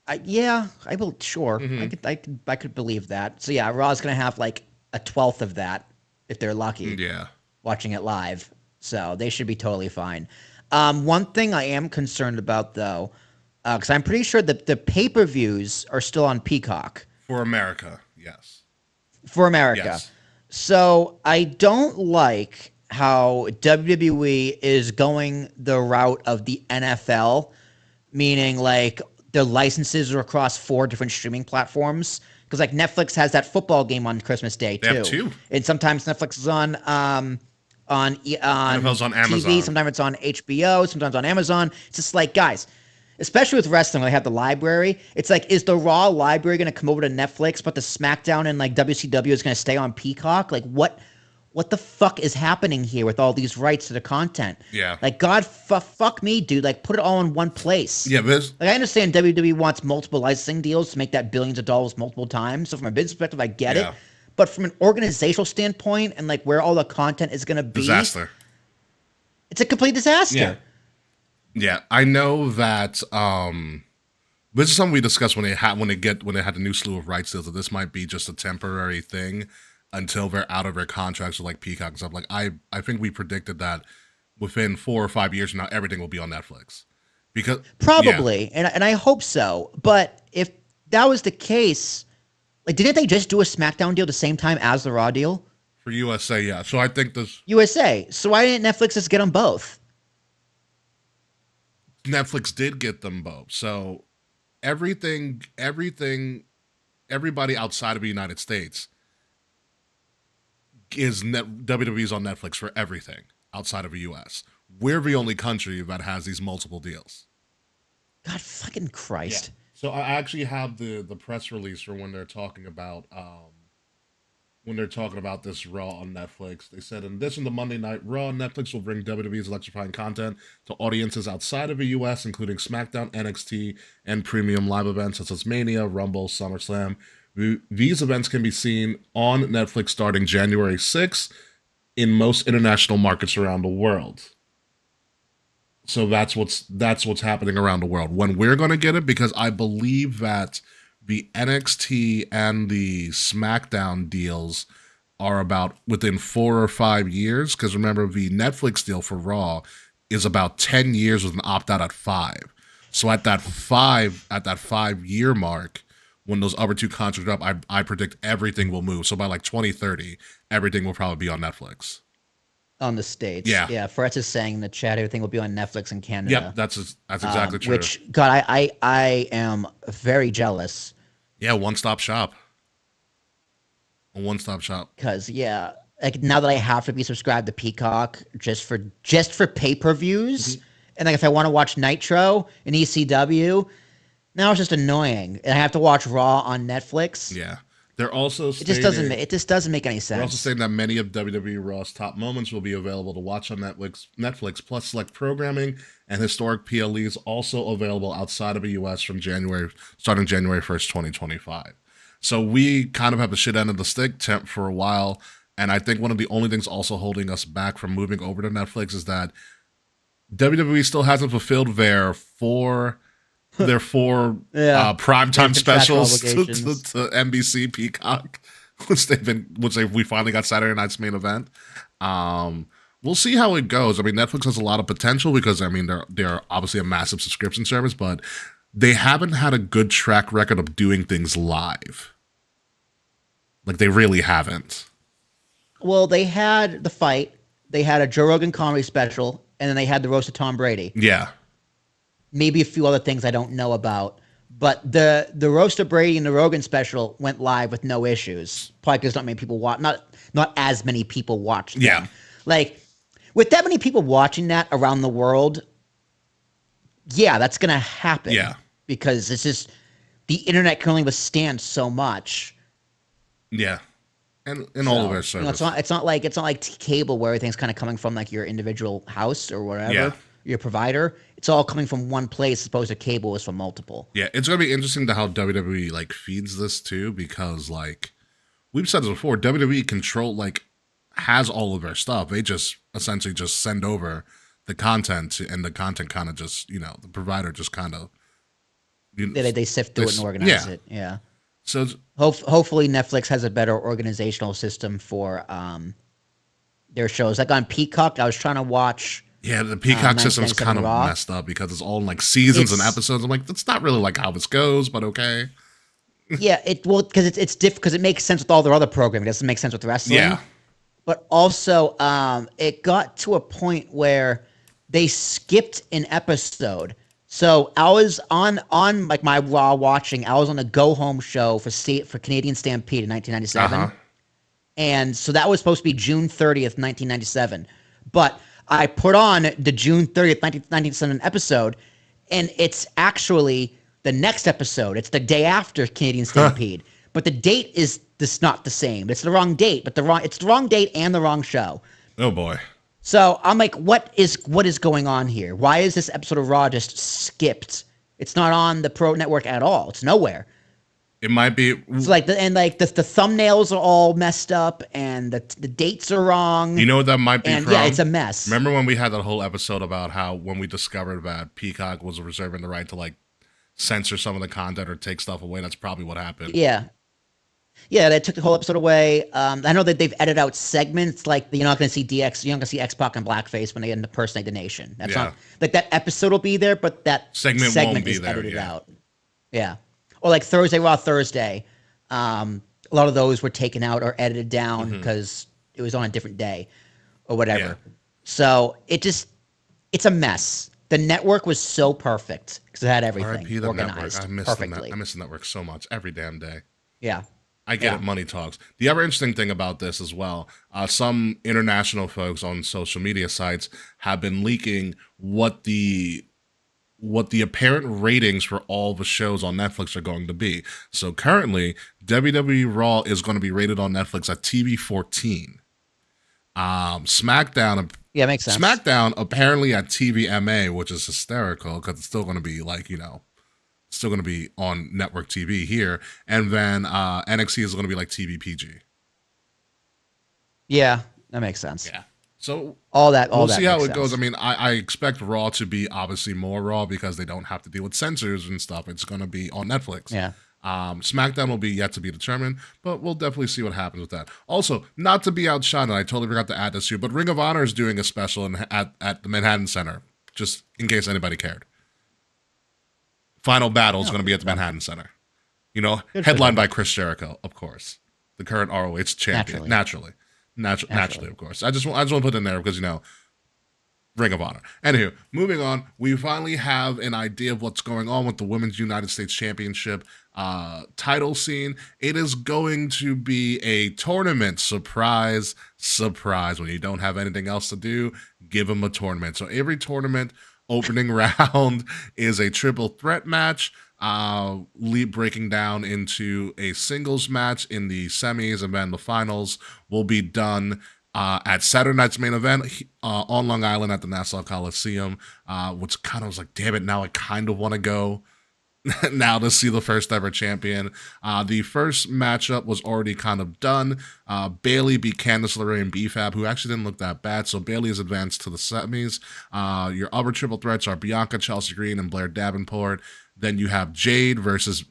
Sure. Mm-hmm. I could believe that. So yeah, Raw's going to have like a 1/12 of that if they're lucky. Yeah, watching it live, so they should be totally fine. One thing I am concerned about though, because I'm pretty sure that the pay-per-views are still on Peacock for America. Yes, for America. Yes. So I don't like how WWE is going the route of the NFL, meaning like their licenses are across 4 different streaming platforms. Because like Netflix has that football game on Christmas Day too. They have 2. And sometimes Netflix is on NFL's on Amazon. TV. Sometimes it's on HBO. Sometimes on Amazon. It's just like, guys, especially with wrestling, when they have the library, it's like, is the Raw library going to come over to Netflix, but the SmackDown and like WCW is going to stay on Peacock? Like, what the fuck is happening here with all these rights to the content? Yeah. Like, God, fuck me, dude. Like, put it all in one place. Yeah, like, I understand WWE wants multiple licensing deals to make that billions of dollars multiple times. So from a business perspective, I get it. But from an organizational standpoint and like where all the content is going to be, disaster. It's a complete disaster. Yeah, I know that this is something we discussed when they had the new slew of rights deals, that this might be just a temporary thing until they're out of their contracts with like Peacock and stuff. Like I think we predicted that within 4 or 5 years from now, everything will be on Netflix. Because probably, and I hope so. But if that was the case, like, didn't they just do a SmackDown deal the same time as the Raw deal? For USA, yeah. So I think this USA. So why didn't Netflix just get them both? Netflix did get them both. So everybody outside of the United States is WWE's on Netflix for everything outside of the US. We're the only country that has these multiple deals. God fucking Christ. Yeah. So I actually have the press release for when they're talking about this Raw on Netflix. They said, in addition to Monday Night Raw, Netflix will bring WWE's electrifying content to audiences outside of the US, including SmackDown, NXT, and premium live events such as Mania, Rumble, SummerSlam. These events can be seen on Netflix starting January 6th in most international markets around the world. So that's what's happening around the world. When we're going to get it, because I believe that the NXT and the SmackDown deals are about within 4 or 5 years. Because remember, the Netflix deal for Raw is about 10 years with an opt-out at 5. So at that 5 year mark, when those other two contracts are up, I predict everything will move. So by like 2030, everything will probably be on Netflix. On the States. Yeah. Yeah. Fretz is saying in the chat everything will be on Netflix in Canada. Yep, that's exactly true. Which, God, I am very jealous. Yeah, one-stop shop. A one-stop shop. Because, yeah, like now that I have to be subscribed to Peacock just for pay-per-views, and like if I want to watch Nitro and ECW, now it's just annoying. And I have to watch Raw on Netflix. Yeah. They're also it just doesn't make any sense. They're also saying that many of WWE Raw's top moments will be available to watch on Netflix plus select programming and historic PLEs also available outside of the US from starting January 1st, 2025. So we kind of have the shit end of the stick for a while, and I think one of the only things also holding us back from moving over to Netflix is that WWE still hasn't fulfilled their four primetime specials to NBC Peacock, which we finally got Saturday night's main event. We'll see how it goes. I mean, Netflix has a lot of potential because I mean they're obviously a massive subscription service, but they haven't had a good track record of doing things live. Like they really haven't. Well, they had the fight, they had a Joe Rogan comedy special, and then they had the roast of Tom Brady. Yeah. Maybe a few other things I don't know about. But the roast of Brady and the Rogan special went live with no issues. Probably because not many people watch, not as many people watched them. Yeah. Like with that many people watching that around the world, yeah, that's gonna happen. Yeah. Because it's just the internet can only withstand so much. Yeah. And all of our service. It's not like cable where everything's kind of coming from like your individual house or whatever, your provider. It's all coming from one place as opposed to cable is from multiple. Yeah, it's gonna be interesting to how WWE like feeds this too, because like we've said this before, WWE has all of their stuff. They just essentially just send over the content, and the content kind of just the provider just kind of they sift through it and organize it. Yeah. So hopefully Netflix has a better organizational system for their shows. Like on Peacock, I was trying to watch. Yeah, the Peacock system's kind of messed up because it's all in like seasons and episodes. I'm like, that's not really like how this goes, but okay. Yeah, because it's different because it makes sense with all their other programming. It doesn't make sense with wrestling. Yeah. But also, it got to a point where they skipped an episode. So I was on like my Raw watching. I was on a go home show for Canadian Stampede in 1997, and so that was supposed to be June 30th, 1997. But I put on the June 30th, 1997 episode, and it's actually the next episode. It's the day after Canadian Stampede, but the date is not the same. It's the wrong date, but it's the wrong date and the wrong show. Oh boy. So I'm like, what is going on here? Why is this episode of Raw just skipped? It's not on the Pro Network at all. It's nowhere. It might be. It's like the thumbnails are all messed up and the dates are wrong. You know what that might be from? Yeah, it's a mess. Remember when we had that whole episode about how when we discovered that Peacock was reserving the right to like censor some of the content or take stuff away? That's probably what happened. Yeah. Yeah, they took the whole episode away. I know that they've edited out segments, like you're not going to see you're not going to see X-Pac and Blackface when they impersonate the Nation. That's not like that episode will be there, but that segment won't be is there, edited out. Yeah, or like Raw Thursday. A lot of those were taken out or edited down because it was on a different day or whatever. Yeah. So it's a mess. The network was so perfect because it had everything organized perfectly. I miss the network so much every damn day. Yeah. I get it, money talks. The other interesting thing about this as well, some international folks on social media sites have been leaking what the apparent ratings for all the shows on Netflix are going to be. So currently, WWE Raw is going to be rated on Netflix at TV 14. SmackDown, makes sense. SmackDown apparently at TV MA, which is hysterical because it's still going to be like still going to be on network TV here, and then NXT is going to be like TV PG. Yeah, that makes sense. Yeah. So we'll see how it goes. I mean, I expect Raw to be obviously more Raw because they don't have to deal with censors and stuff. It's going to be on Netflix. Yeah. SmackDown will be yet to be determined, but we'll definitely see what happens with that. Also, not to be outshone, and I totally forgot to add this here, but Ring of Honor is doing a special at the Manhattan Center, just in case anybody cared. Final Battle is going to be at the Manhattan Center. Headlined by Chris Jericho, of course, the current ROH champion. Naturally, of course. I just want to put it in there because Ring of Honor. Anywho, moving on, we finally have an idea of what's going on with the Women's United States Championship title scene. It is going to be a tournament. Surprise. When you don't have anything else to do, give them a tournament. So every tournament opening round is a triple threat match, breaking down into a singles match in the semis, and then the finals will be done at Saturday night's main event on Long Island at the Nassau Coliseum, which kind of was like, damn it, now I kind of want to go now to see the first ever champion. The first matchup was already kind of done. Bayley beat Candice LeRae and BFAB, who actually didn't look that bad, so Bayley is advanced to the semis. Your other triple threats are Bianca, Chelsea Green, and Blair Davenport. Then you have Jade versus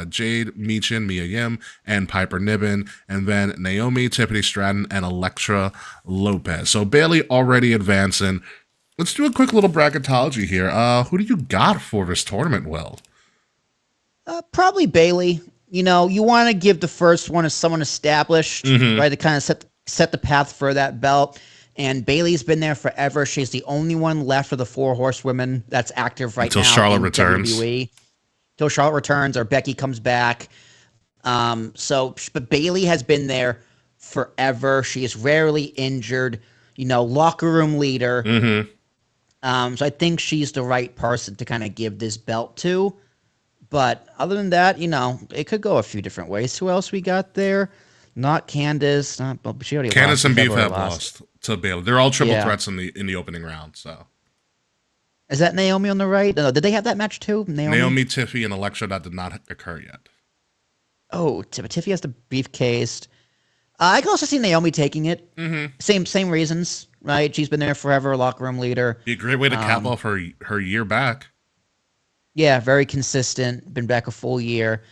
Jade, Michin, Mia Yim, and Piper Niven. And then Naomi, Tiffany Stratton, and Elektra Lopez. So Bayley already advancing. Let's do a quick little bracketology here. Who do you got for this tournament, Will? Probably Bayley. You want to give the first one to someone established, right, to kind of set the path for that belt. And Bayley's been there forever. She's the only one left of the 4 horsewomen that's active right now. Until Charlotte returns. WWE. Until Charlotte returns or Becky comes back. But Bayley has been there forever. She is rarely injured. Locker room leader. So I think she's the right person to kind of give this belt to. But other than that, it could go a few different ways. Who else we got there? Not Candice. She already Candice lost. and BFAB lost to Bayley. They're all triple threats in the opening round. So is that Naomi on the right? No, did they have that match too? Naomi, Tiffy, and Elektra. That did not occur yet. Oh, Tiffy has the briefcase. I can also see Naomi taking it. Same reasons, right? She's been there forever, locker room leader. Be a great way to cap off her year back. Yeah, very consistent. Been back a full year.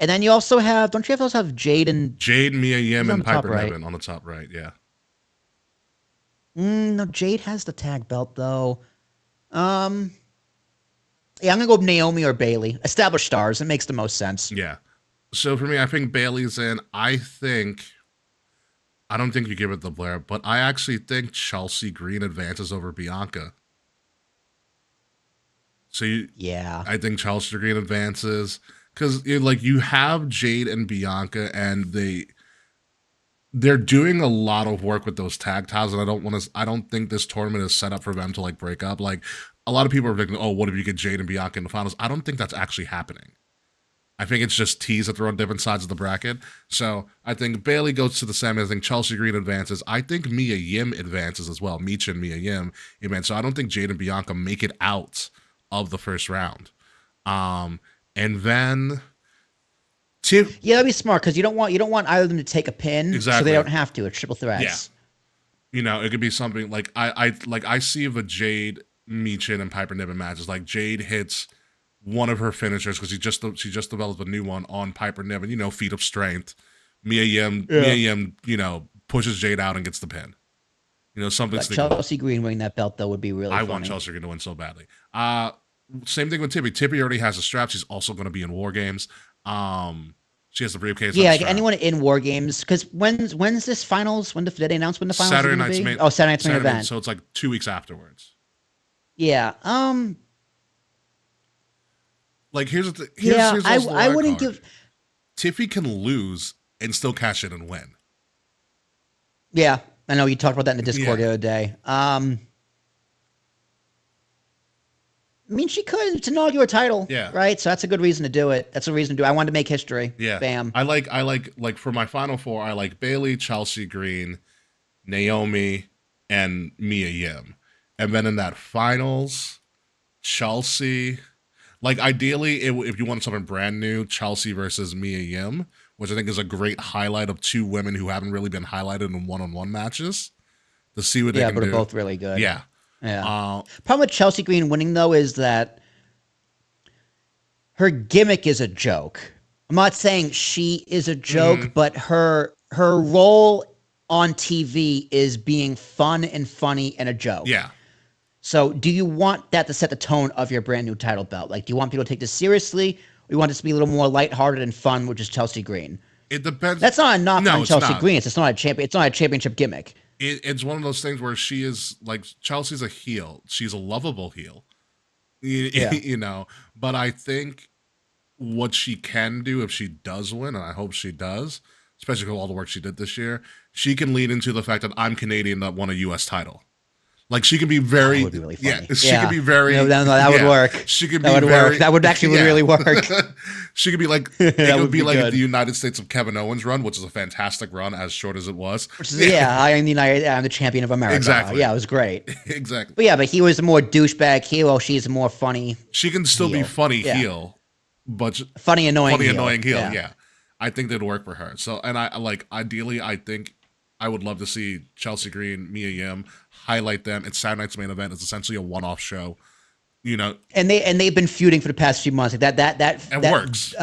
And then you also have, don't you also have Jade, Mia Yim, and Piper Niven on the top right, yeah. No, Jade has the tag belt, though. Yeah, I'm going to go with Naomi or Bayley. Established stars. It makes the most sense. Yeah. So for me, I think Bayley's in. I don't think you give it to Blair, but I actually think Chelsea Green advances over Bianca. So I think Chelsea Green advances. Because you have Jade and Bianca, and they're doing a lot of work with those tag titles, and I don't think this tournament is set up for them to break up. A lot of people are thinking, oh, what if you get Jade and Bianca in the finals? I don't think that's actually happening. I think it's just teas that they're on different sides of the bracket. So I think Bayley goes to the semi. I think Chelsea Green advances. I think Mia Yim advances as well. Michin and Mia Yim advance. So I don't think Jade and Bianca make it out of the first round. And then that'd be smart because you don't want either of them to take a pin, so they don't have to. It's triple threats. Yeah, it could be something like I see the Jade, Michin, and Piper Niven matches. Like Jade hits one of her finishers because she just developed a new one on Piper Niven. Feat of strength. Mia Yim, pushes Jade out and gets the pin. Something. Chelsea Green winning that belt though would be really. I want Chelsea Green to win so badly. Same thing with Tiffy. Tiffy already has a strap. She's also going to be in War Games. She has the briefcase. Yeah, anyone in War Games. Because when's this finals? Did they announce when the finals Saturday are going to be? Saturday night's main event. So it's 2 weeks afterwards. Yeah. Here's the thing. I wouldn't give. Tiffy can lose and still cash in and win. Yeah, I know you talked about that in the Discord the other day. She could. It's an inaugural title, right? So that's a good reason to do it. That's a reason to do it. I wanted to make history. Yeah. Bam. I like for my final 4, I like Bayley, Chelsea Green, Naomi, and Mia Yim. And then in that finals, Chelsea, ideally, if you want something brand new, Chelsea versus Mia Yim, which I think is a great highlight of 2 women who haven't really been highlighted in one-on-one matches to see what they can do. Yeah, but they're both really good. Yeah. Yeah. Problem with Chelsea Green winning though is that her gimmick is a joke. I'm not saying she is a joke, but her role on TV is being fun and funny and a joke. Yeah. So do you want that to set the tone of your brand new title belt? Do you want people to take this seriously, We want this to be a little more lighthearted and fun, which is Chelsea Green. It depends. That's not a knock No, on it's Chelsea not. Green. It's just not a champion. It's not a championship gimmick. It's one of those things where she is like Chelsea's a heel. She's a lovable heel. Yeah. You know, but I think what she can do if she does win, and I hope she does, especially with all the work she did this year, she can lead into the fact that I'm Canadian that won a U.S. title. Like she can be very, That would be really funny. yeah. She can be very. No, that would work. She could That be would very. work. That would actually really work. She could be like. It That would be like good. the United States of Kevin Owens run, which is a fantastic run, as short as it was. Which is, I am I'm the champion of America. Exactly. Yeah, it was great. Exactly. But he was a more douchebag heel. While she's a more funny, She can still be heel. funny Yeah. heel, but annoying heel. Yeah. Yeah. I think that'd work for her. So, and I like ideally, I think I would love to see Chelsea Green, Mia Yim highlight them. It's Saturday night's main event. It's essentially a one-off show. You know, And they've been feuding for the past few months. Like that works.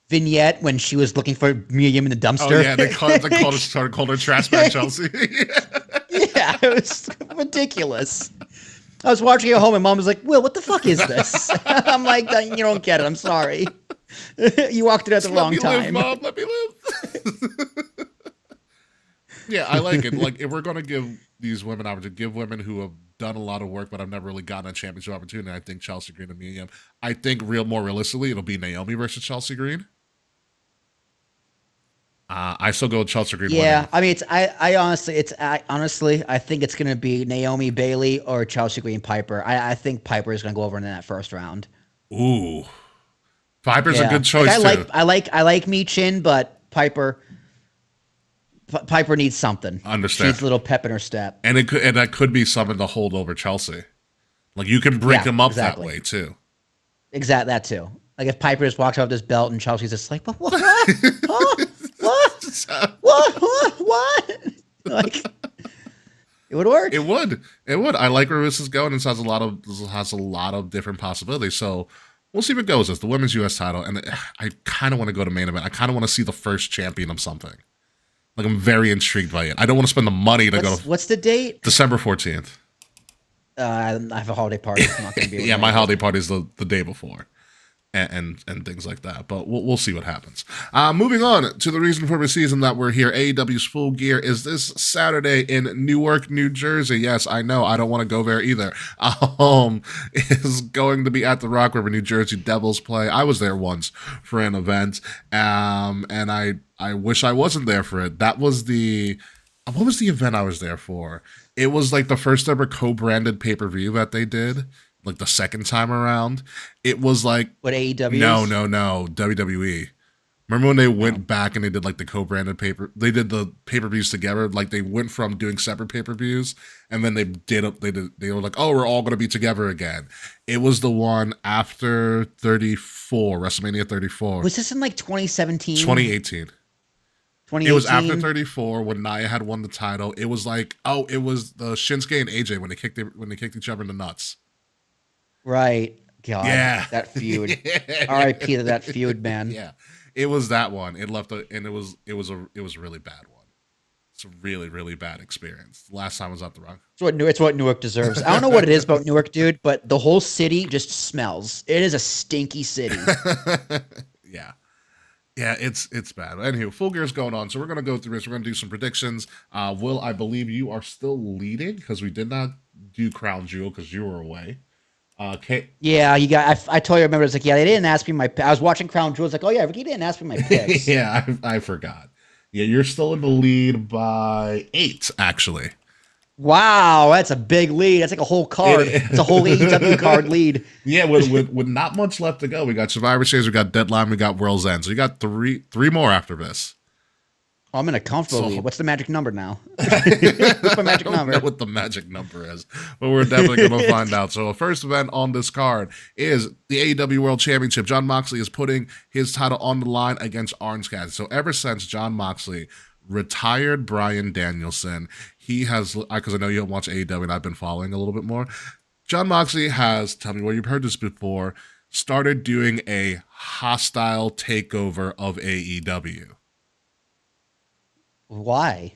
Vignette when she was looking for Mia Yim in the dumpster. Oh yeah, they called her trash bag Chelsea. Yeah, it was ridiculous. I was watching it at home, and Mom was like, "Will, what the fuck is this?" I'm like, "You don't get it. I'm sorry. You walked it at the wrong time." Mom, let me live. Yeah, I like it. Like, if we're gonna give these women opportunity, give women who have done a lot of work but have never really gotten a championship opportunity, I think Chelsea Green and Mia Yim. I think more realistically, it'll be Naomi versus Chelsea Green. I still go with Chelsea Green. Yeah, winning. I mean, honestly, I think it's gonna be Naomi Bailey or Chelsea Green Piper. I think Piper is gonna go over in that first round. Ooh, Piper's a Yeah. good choice Like, too. I like Mi Chin, but Piper needs something. Understand. She needs a little pep in her step. And that could be something to hold over Chelsea. Like you can break them up exactly. that way too. That too. Like if Piper just walks off this belt and Chelsea's just like, what? Huh? What? Like, it would work. It would. I like where this is going. It has a lot of different possibilities. So we'll see if it goes. It's the women's U.S. title, and I kind of want to go to main event. I kind of want to see the first champion of something. Like I'm very intrigued by it. I don't want to spend the money to go. What's the date? December 14th. I have a holiday party. I'm not going to be. Yeah, my holiday party is the day before. And things like that. But we'll see what happens. Moving on to the reason for the season that we're here. AEW's Full Gear is this Saturday in Newark, New Jersey. Yes, I know. I don't want to go there either. Is going to be at the Rock River, New Jersey Devils play. I was there once for an event. And I wish I wasn't there for it. What was the event I was there for? It was like the first ever co-branded pay-per-view that they did. Like the second time around, it was like what AEW? No, WWE. Remember when they went back and they did like the co-branded they did the pay-per-views together. Like they went from doing separate pay-per-views and then they were like, oh, we're all gonna be together again. It was the one after 34, WrestleMania 34. Was this in like 2017? 2018. 2018? It was after 34 when Nia had won the title. It was like, it was the Shinsuke and AJ when they kicked each other in the nuts. Right. God. Yeah. That feud. Yeah. R.I.P. to that feud, man. Yeah. It was that one. It was a really bad one. It's a really, really bad experience. The last time I was at the Rock. It's what Newark deserves. I don't know what it is about Newark, dude, but the whole city just smells. It is a stinky city. Yeah. Yeah, it's bad. Anywho, Full Gear's going on. So we're gonna go through this. We're gonna do some predictions. Will, I believe you are still leading because we did not do Crown Jewel because you were away. Yeah, you got. I totally remember. It's like, yeah, they didn't ask me my. I was watching Crown Jewel. It's like, oh yeah, Ricky didn't ask me my picks. Yeah, I forgot. Yeah, you're still in the lead by 8, actually. Wow, that's a big lead. That's like a whole card. It's a whole AEW card lead. Yeah, with not much left to go. We got Survivor Series, we got Deadline, we got World's End. So you got three more after this. Oh, I'm in a comfortable lead. What's the magic number now? What's my magic number? I don't know what the magic number is, but we're definitely going to find out. So the first event on this card is the AEW World Championship. Jon Moxley is putting his title on the line against Orange Cassidy. So ever since Jon Moxley retired Bryan Danielson, he has, because I know you don't watch AEW and I've been following a little bit more, Jon Moxley has, tell me where you've heard this before, started doing a hostile takeover of AEW. Why?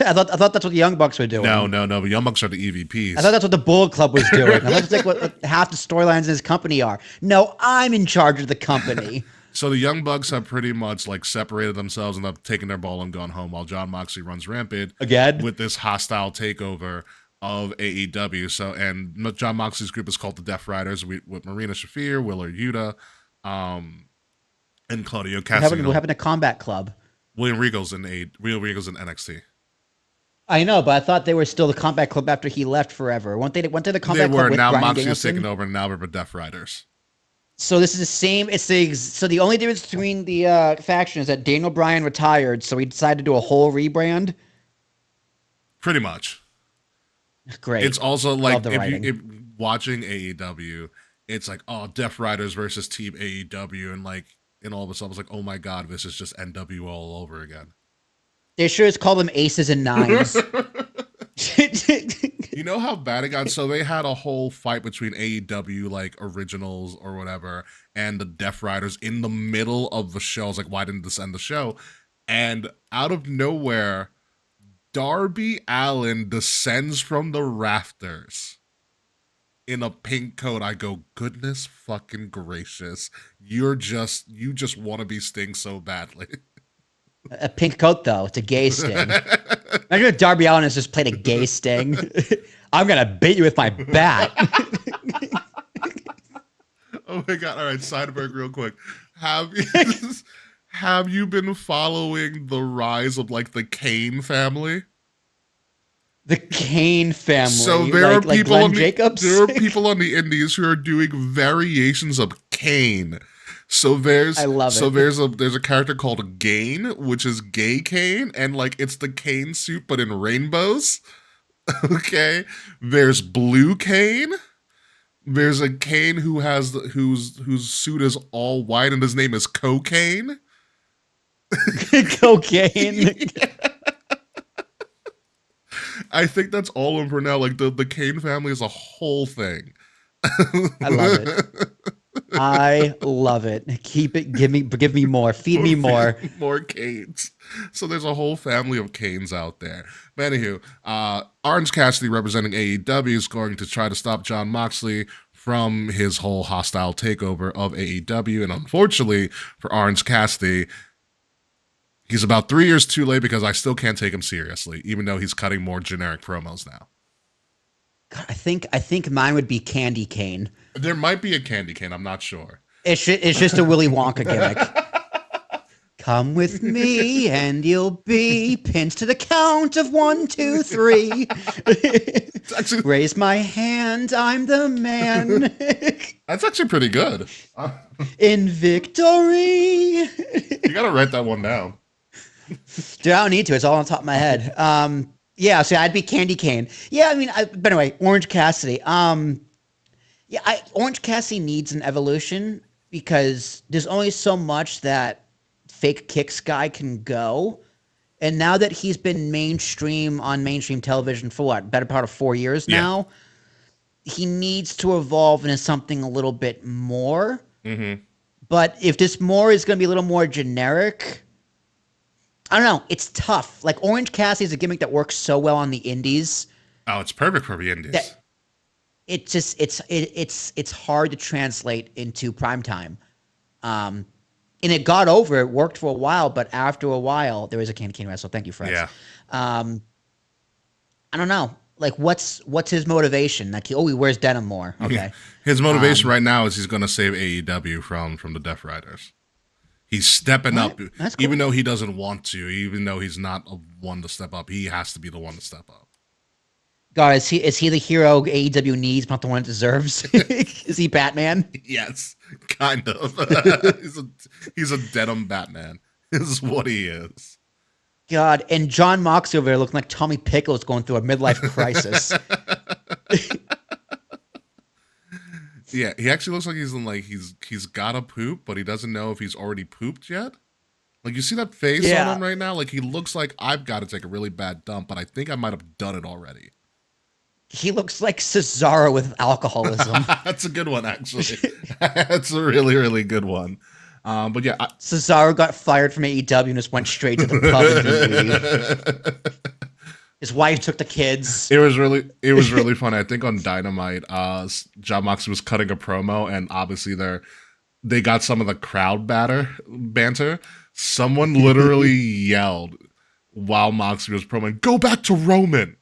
I thought that's what the Young Bucks were doing. No. The Young Bucks are the EVPs. I thought that's what the Bullet Club was doing. I thought that's like what half the storylines in his company are. No, I'm in charge of the company. So the Young Bucks have pretty much like separated themselves and have taken their ball and gone home while John Moxley runs rampant Again? with this hostile takeover of AEW. So, and John Moxley's group is called the Death Riders with Marina Shafir, Willard Yuta, and Claudio Castagnoli. We're having a combat club. William Regal's in NXT. I know, but I thought they were still the combat club after he left forever. Weren't they the combat club with now Bryan Moxley's Danielson? taken over and now we're the Death Riders. So this is the same. So the only difference between the faction is that Daniel Bryan retired, so he decided to do a whole rebrand. Pretty much. Great. It's also like Love if watching AEW, it's like, oh, Death Riders versus Team AEW, and all of a sudden it's like, oh my god, this is just NWO all over again. They should just call them aces and nines. You know how bad it got? So they had a whole fight between AEW, like originals or whatever, and the Death Riders in the middle of the show. I was like, why didn't this end the show? And out of nowhere, Darby Allin descends from the rafters in a pink coat. I go, goodness fucking gracious. You just want to be Sting so badly. A pink coat, though. It's a gay Sting. Imagine if Darby Allin has just played a gay Sting. I'm going to beat you with my bat. Oh my god. All right, Sideberg real quick. Have you been following the rise of like the Kane family? The Kane family. So there are people Glenn on Jacobs? There are people on the indies who are doing variations of Kane. So there's there's a character called Gain, which is gay Kane, and like it's the Kane suit but in rainbows. Okay. There's Blue Kane. There's a Kane who has whose suit is all white and his name is Cocaine. Cocaine. I think that's all of them for now. Like the Kane family is a whole thing. I love it. I love it. Keep it. Give me more. Feed me more. More Canes. So there's a whole family of Canes out there. But anywho, Orange Cassidy representing AEW is going to try to stop John Moxley from his whole hostile takeover of AEW. And unfortunately for Orange Cassidy, he's about 3 years too late because I still can't take him seriously, even though he's cutting more generic promos now. God, I think mine would be Candy Cane. There might be a Candy Cane. I'm not sure. It's just a Willy Wonka gimmick. Come with me and you'll be pinned to the count of 1, 2, 3. Actually, raise my hand, I'm the man. That's actually pretty good. In victory. You gotta write that one down. Dude, I don't need to. It's all on top of my head. Yeah, so I'd be Candy Cane. Yeah, I mean, but anyway, Orange Cassidy. Orange Cassidy needs an evolution because there's only so much that fake kicks guy can go. And now that he's been mainstream on mainstream television for what, better part of 4 years now, he needs to evolve into something a little bit more. Mm-hmm. But if this more is going to be a little more generic, I don't know. It's tough. Like Orange Cassidy is a gimmick that works so well on the indies. Oh, it's perfect for the indies. It just it's hard to translate into primetime. And it got over. It worked for a while, but after a while, there was a Candy Cane wrestle. Thank you, Fred. Yeah. I don't know. Like, what's his motivation? Like, he wears denim more. Okay. His motivation right now is he's going to save AEW from the Death Riders. He's stepping up, cool. Even though he doesn't want to, even though he's not a one to step up. He has to be the one to step up. God, is he the hero AEW needs, but not the one it deserves? Is he Batman? Yes, kind of. he's a denim Batman. Is what he is. God, and John Moxley over there looking like Tommy Pickles going through a midlife crisis. Yeah, he actually looks like he's gotta poop, but he doesn't know if he's already pooped yet. Like, you see that face on him right now? Like, he looks like I've got to take a really bad dump, but I think I might have done it already. He looks like Cesaro with alcoholism. That's a good one, actually. That's a really, really good one. But yeah, Cesaro got fired from AEW and just went straight to the pub and didn't leave. His wife took the kids. It was really funny. I think on Dynamite, John Moxley was cutting a promo, and obviously they got some of the crowd banter. Someone literally yelled while Moxley was promoing, "Go back to Roman."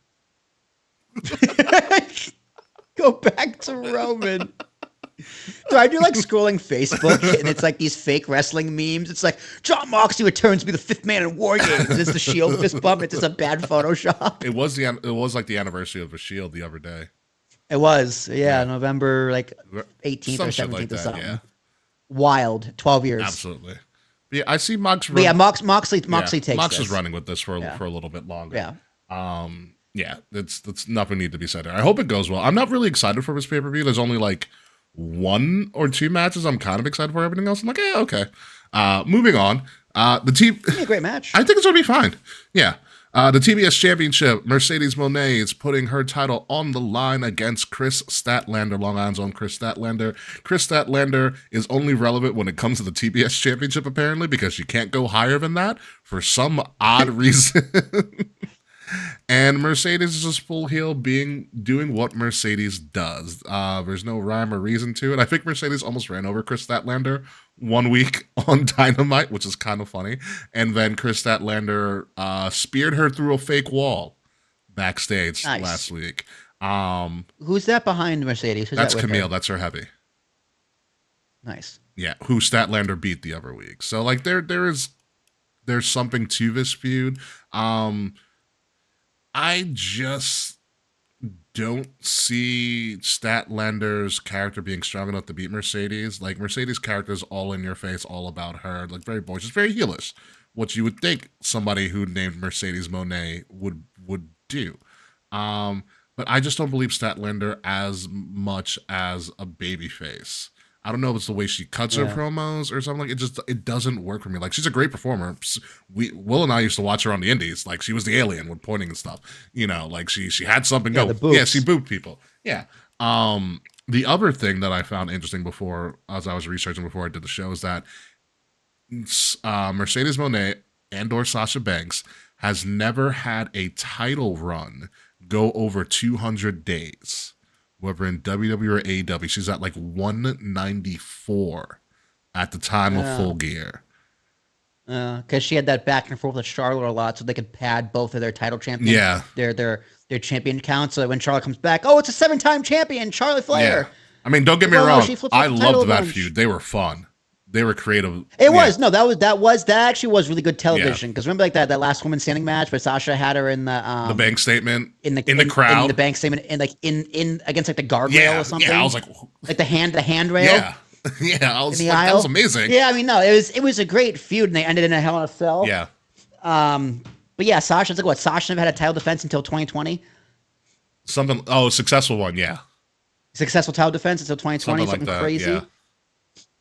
Go back to Roman. So I do like scrolling Facebook, and it's like these fake wrestling memes. It's like John Moxley returns to be the fifth man in War Games. And it's the Shield fist bump. It's just a bad Photoshop. It was like the anniversary of the Shield the other day. It was, November 18th Some or shit 17th like or that, something. yeah. Wild, 12 years. Absolutely. But yeah, I see Mox. Moxley takes Mox this. is running with this for a little bit longer. Yeah. Yeah, it's nothing need to be said there. I hope it goes well. I'm not really excited for this pay per view. There's only like 1 or 2 matches I'm kind of excited for. Everything else, I'm like, yeah, okay. Moving on. The team. It'll be a great match. I think it's gonna be fine. Yeah. The TBS Championship, Mercedes Moné is putting her title on the line against Chris Statlander, Long Island's own Chris Statlander. Chris Statlander is only relevant when it comes to the TBS Championship, apparently, because she can't go higher than that for some odd reason. And Mercedes is just full heel doing what Mercedes does. There's no rhyme or reason to it. I think Mercedes almost ran over Chris Statlander 1 week on Dynamite, which is kind of funny. And then Chris Statlander speared her through a fake wall backstage last week. Who's that behind Mercedes? Who's That's that with Camille. her? That's her heavy. Nice. Yeah, who Statlander beat the other week. So like there's something to this feud. I just don't see Statlander's character being strong enough to beat Mercedes. Like, Mercedes' character is all in your face, all about her, like very boisterous, very heelish. What you would think somebody who named Mercedes Moné would do. But I just don't believe Statlander as much as a babyface. I don't know if it's the way she cuts her promos or something. It doesn't work for me. Like, she's a great performer. Will and I used to watch her on the indies. Like, she was the alien with pointing and stuff. You know, like she had something go. Yeah, she booped people. Yeah. The other thing that I found interesting before, as I was researching before I did the show, is that Mercedes Moné and/or Sasha Banks has never had a title run go over 200 days. Whether in WWE or AEW, she's at like 194 at the time of Full Gear. Because she had that back and forth with Charlotte a lot, so they could pad both of their title champions. Yeah. Their champion count. So that when Charlotte comes back, it's a 7-time champion, Charlotte Flair. Yeah. I mean, don't get me wrong. I loved that feud. They were fun. They were creative. It was. No, that actually was really good television. Because remember, like that last woman standing match where Sasha had her in the bank statement in the in crowd, the bank statement, and like in against like the guardrail or something. Yeah, I was like the handrail. Yeah, yeah, I was like, that was amazing. Yeah, I mean, no, it was a great feud, and they ended in a Hell in a Cell. Yeah. But yeah, Sasha's like what? Sasha never had a title defense until 2020. Something. Oh, a successful one. Yeah. Successful title defense until 2020. Something like that, crazy. yeah.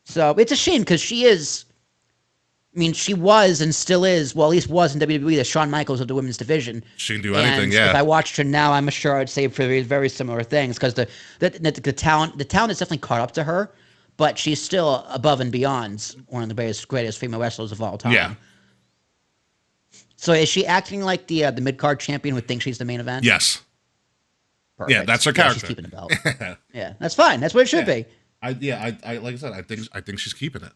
So it's a shame because she is. I mean, she was and still is. Well, at least was in WWE the Shawn Michaels of the women's division. She can do anything. Yeah. If I watched her now, I'm sure I'd say very, very similar things because the talent has definitely caught up to her, but she's still above and beyond one of the greatest female wrestlers of all time. Yeah. So is she acting like the mid card champion who thinks she's the main event? Yes. Perfect. Yeah, that's her character. She's keeping the belt. Yeah, that's fine. That's what it should be. I like I said, I think she's keeping it.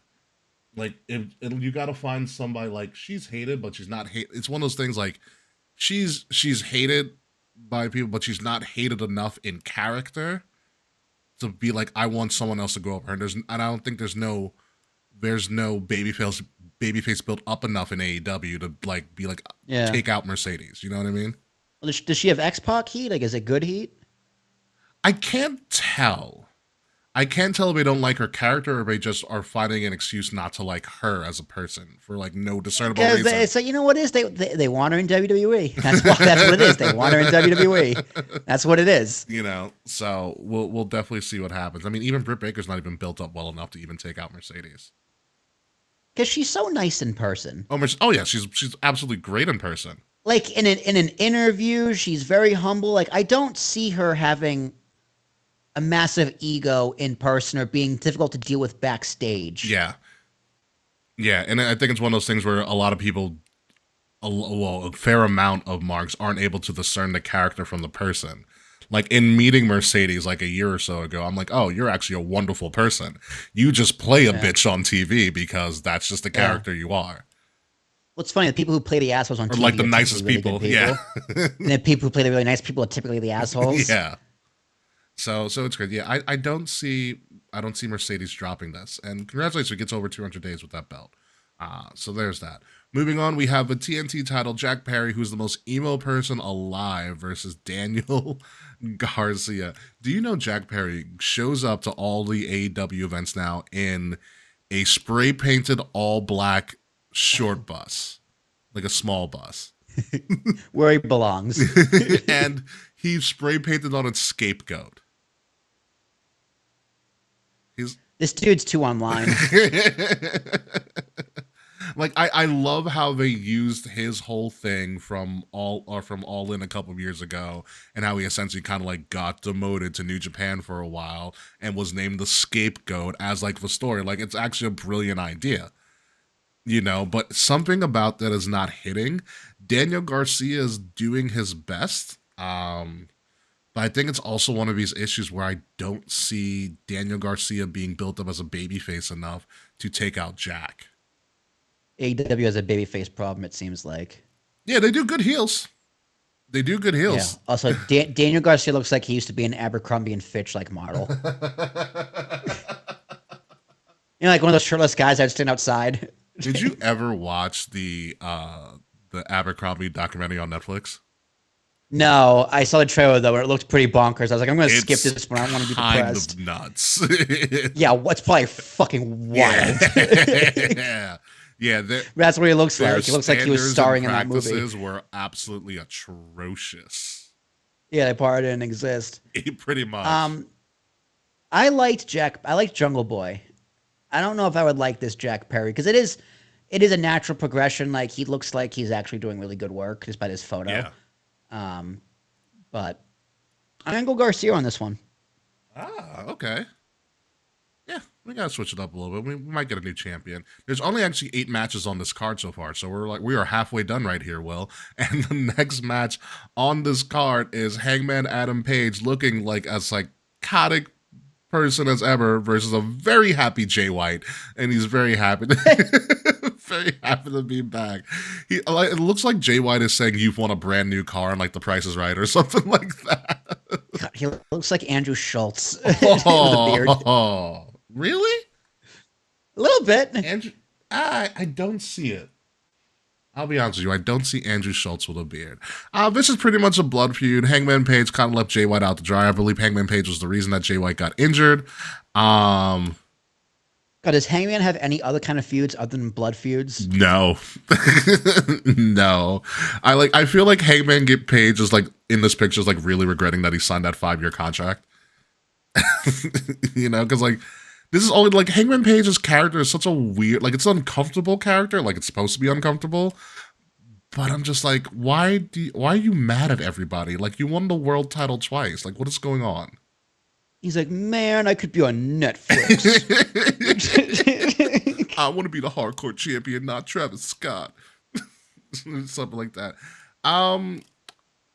Like, you got to find somebody, like, she's hated, but she's not hated. It's one of those things, like, she's hated by people, but she's not hated enough in character to be like, I want someone else to go up her. And I don't think there's no babyface built up enough in AEW to like be like take out Mercedes. You know what I mean? Well, does she have X-Pac heat? Like, is it good heat? I can't tell. I can't tell if they don't like her character or they just are finding an excuse not to like her as a person for like no discernible reason. So you know what it is? They want her in WWE. That's what it is. They want her in WWE. That's what it is. You know, so we'll definitely see what happens. I mean, even Britt Baker's not even built up well enough to even take out Mercedes. Because she's so nice in person. Oh yeah, she's absolutely great in person. Like in an interview, she's very humble. Like, I don't see her having a massive ego in person or being difficult to deal with backstage. Yeah. Yeah, and I think it's one of those things where a lot of people a fair amount of marks aren't able to discern the character from the person. Like in meeting Mercedes like a year or so ago, I'm like, oh, you're actually a wonderful person. You just play a bitch on TV because that's just the character you are. Well, it's funny. The people who play the assholes on Or TV like the are nicest typically really people. good people. And the people who play the really nice people are typically the assholes. Yeah. So it's good. Yeah, I don't see Mercedes dropping this. And congratulations, it gets over 200 days with that belt. So there's that. Moving on, we have a TNT title, Jack Perry, who's the most emo person alive, versus Daniel Garcia. Do you know Jack Perry shows up to all the AEW events now in a spray-painted all-black short bus, like a small bus. Where he belongs. And he spray-painted on its scapegoat. This dude's too online. Like I love how they used his whole thing from All In a couple of years ago, and how he essentially kind of like got demoted to New Japan for a while and was named the scapegoat as like the story. Like it's actually a brilliant idea, you know. But something about that is not hitting. Daniel Garcia is doing his best, but I think it's also one of these issues where I don't see Daniel Garcia being built up as a babyface enough to take out Jack. AEW has a babyface problem, it seems like. Yeah, they do good heels. Yeah. Also, Daniel Garcia looks like he used to be an Abercrombie and Fitch like model. You know, like one of those shirtless guys that stand outside. Did you ever watch the Abercrombie documentary on Netflix? No, I saw the trailer though, where it looked pretty bonkers. I was like, I'm going to skip this one. I don't want to be depressed. Kind of nuts. Yeah, what's probably fucking wild. Yeah, that's what he looks like. He looks like he was starring in that movie. Practices were absolutely atrocious. Yeah, that part didn't exist. Pretty much. I liked Jungle Boy. I don't know if I would like this Jack Perry because it is a natural progression. Like he looks like he's actually doing really good work just by this photo. Yeah. But I'm gonna go Garcia on this one. Okay. Yeah, we gotta switch it up a little bit. We might get a new champion. There's only actually 8 matches on this card so far, so we are halfway done right here, Will. And the next match on this card is Hangman Adam Page looking like a psychotic person as ever versus a very happy Jay White, and he's very happy. Very happy to be back. It looks like Jay White is saying you've won a brand new car and like The Price is Right or something like that. God, he looks like Andrew Schultz. Oh, really? A little bit. Andrew, I don't see it. I'll be honest with you, I don't see Andrew Schultz with a beard. This is pretty much a blood feud. Hangman Page kind of left Jay White out to dry. I believe Hangman Page was the reason that Jay White got injured. God, does Hangman have any other kind of feuds other than blood feuds? No. No. I feel like Hangman Page is like in this picture is like really regretting that he signed that 5-year contract. You know, because like this is only like Hangman Page's character is such a weird, like it's an uncomfortable character, like it's supposed to be uncomfortable. But I'm just like, why are you mad at everybody? Like you won the world title twice. Like what is going on? He's like, man, I could be on Netflix. I want to be the hardcore champion, not Travis Scott. Something like that.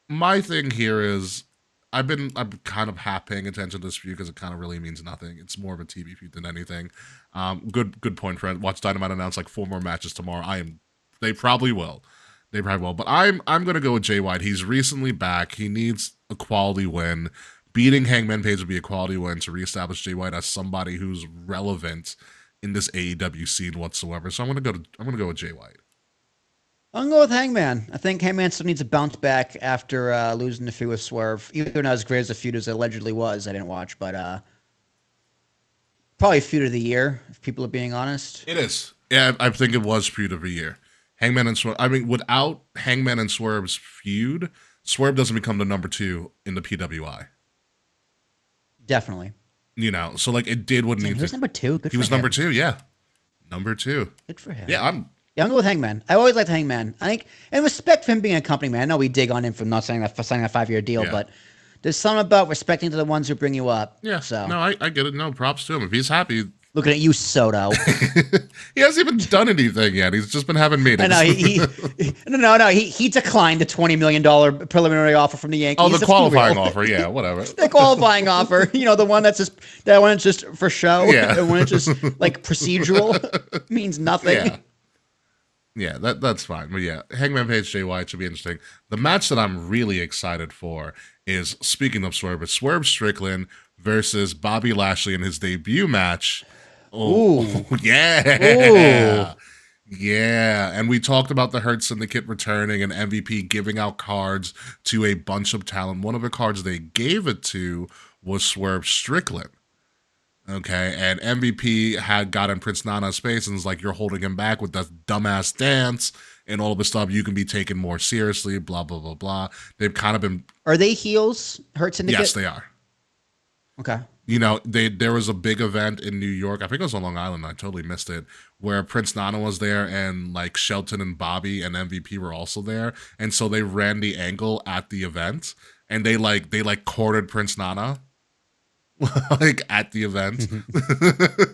My thing here is I'm kind of half paying attention to this feud because it kind of really means nothing. It's more of a TV feud than anything. Good point, friend. Watch Dynamite announce like 4 more matches tomorrow. They probably will. But I'm gonna go with Jay White. He's recently back. He needs a quality win. Beating Hangman Page would be a quality win to reestablish Jay White as somebody who's relevant in this AEW scene whatsoever. So I'm gonna go with Jay White. I'm going to go with Hangman. I think Hangman still needs a bounce back after losing the feud with Swerve. Even not as great as the feud as it allegedly was. I didn't watch, but probably feud of the year, if people are being honest. It is. Yeah, I think it was feud of the year. Hangman and Swerve. I mean, without Hangman and Swerve's feud, Swerve doesn't become the number 2 in the PWI. Definitely. You know, so like it did what it needed. He was number 2. Good he for was him. Number 2, yeah. Number 2. Good for him. Yeah, I'm going to go with Hangman. I always liked Hangman. I think, and respect for him being a company man. I know we dig on him for not signing that 5-year deal, but there's something about respecting to the ones who bring you up. Yeah. So No, I get it. No, props to him. If he's happy, Looking at you, Soto. He hasn't even done anything yet. He's just been having meetings. I know no. He declined the $20 million preliminary offer from the Yankees. Oh, the Let's be qualifying real. offer. Yeah, whatever. The qualifying offer. The one that's just for show. Yeah. The one that's just like procedural. Means nothing. Yeah, that's fine. But yeah, Hangman Page Jay White should be interesting. The match that I'm really excited for is, speaking of Swerve, it's Swerve Strickland versus Bobby Lashley in his debut match. Oh, Ooh. yeah. Ooh. Yeah. And we talked about the Hurt Syndicate returning and MVP giving out cards to a bunch of talent. One of the cards they gave it to was Swerve Strickland. Okay, and MVP had gotten Prince Nana's face and was like, you're holding him back with that dumbass dance and all of this stuff. You can be taken more seriously, blah, blah, blah, blah. They've kind of been... Are they heels, Hurt Syndicate? Yes, they are. Okay. There was a big event in New York. I think it was on Long Island. I totally missed it. Where Prince Nana was there and like Shelton and Bobby and MVP were also there. And so they ran the angle at the event and they courted Prince Nana like at the event.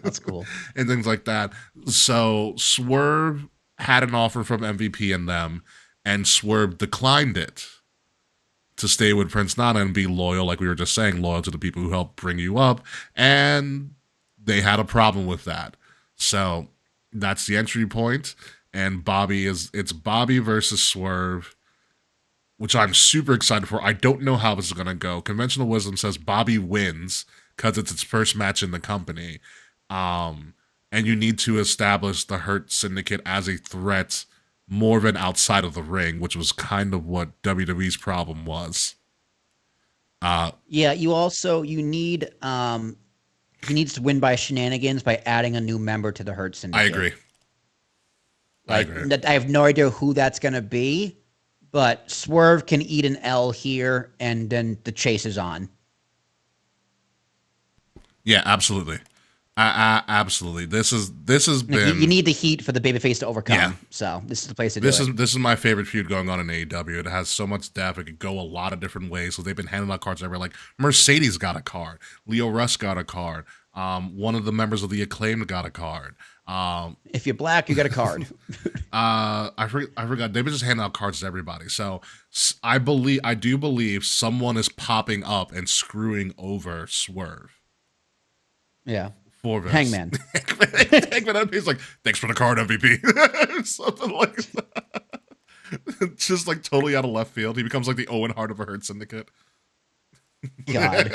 That's cool. And things like that. So Swerve had an offer from MVP and them, and Swerve declined it to stay with Prince Nana and be loyal, like we were just saying, loyal to the people who helped bring you up. And they had a problem with that. So that's the entry point. And it's Bobby versus Swerve, which I'm super excited for. I don't know how this is going to go. Conventional wisdom says Bobby wins because it's its first match in the company. And you need to establish the Hurt Syndicate as a threat more than outside of the ring, which was kind of what WWE's problem was. Yeah, you need he needs to win by shenanigans by adding a new member to the Hurt Syndicate. I agree. I have no idea who that's going to be, but Swerve can eat an L here, and then the chase is on. Yeah, absolutely. Absolutely. This has been... You need the heat for the babyface to overcome. Yeah. So this is the place to do it. This is my favorite feud going on in AEW. It has so much depth. It could go a lot of different ways. So they've been handing out cards everywhere. Like Mercedes got a card. Leo Rush got a card. One of the members of the Acclaimed got a card. If you're black, you get a card. I forgot. They've been just handing out cards to everybody. So I do believe someone is popping up and screwing over Swerve. Yeah. For this. Hangman. Hangman MVP's like, thanks for the card, MVP. Something like that. Just like totally out of left field. He becomes like the Owen Hart of a Hurt Syndicate. God.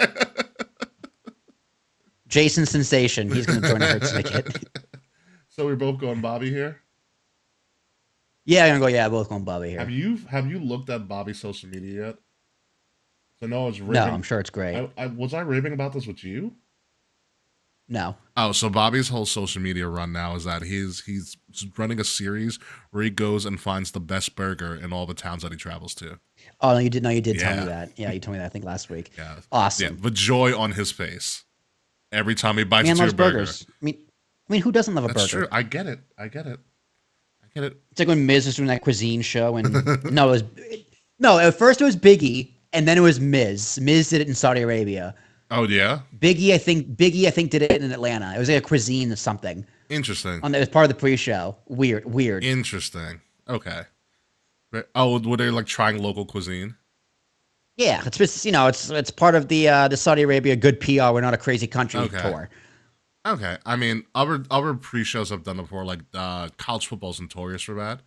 Jason Sensation. He's going to join the Hurt Syndicate. So we're both going Bobby here? Yeah, I'm going to go, yeah, both going Bobby here. Have you looked at Bobby's social media yet? So no, it's raving. No, I'm sure it's great. Was I raving about this with you? No. Oh, so Bobby's whole social media run now is that he's running a series where he goes and finds the best burger in all the towns that he travels to. Oh, no, you did tell me that. Yeah, you told me that, I think, last week. Yeah. Awesome. Yeah, the joy on his face every time he bites Man into loves a burger. burgers. I mean, who doesn't love a That's burger? true. I get it. It's like when Miz was doing that cuisine show, and at first it was Biggie, and then it was Miz. Miz did it in Saudi Arabia. Oh yeah. Biggie, I think did it in Atlanta. It was like a cuisine or something. Interesting. It was part of the pre-show. Weird. Interesting. Okay. Oh, were they like trying local cuisine? Yeah, it's just, it's part of the Saudi Arabia good PR. We're not a crazy country tour. Okay. I mean, other pre-shows have done it before, like college football's notorious for that.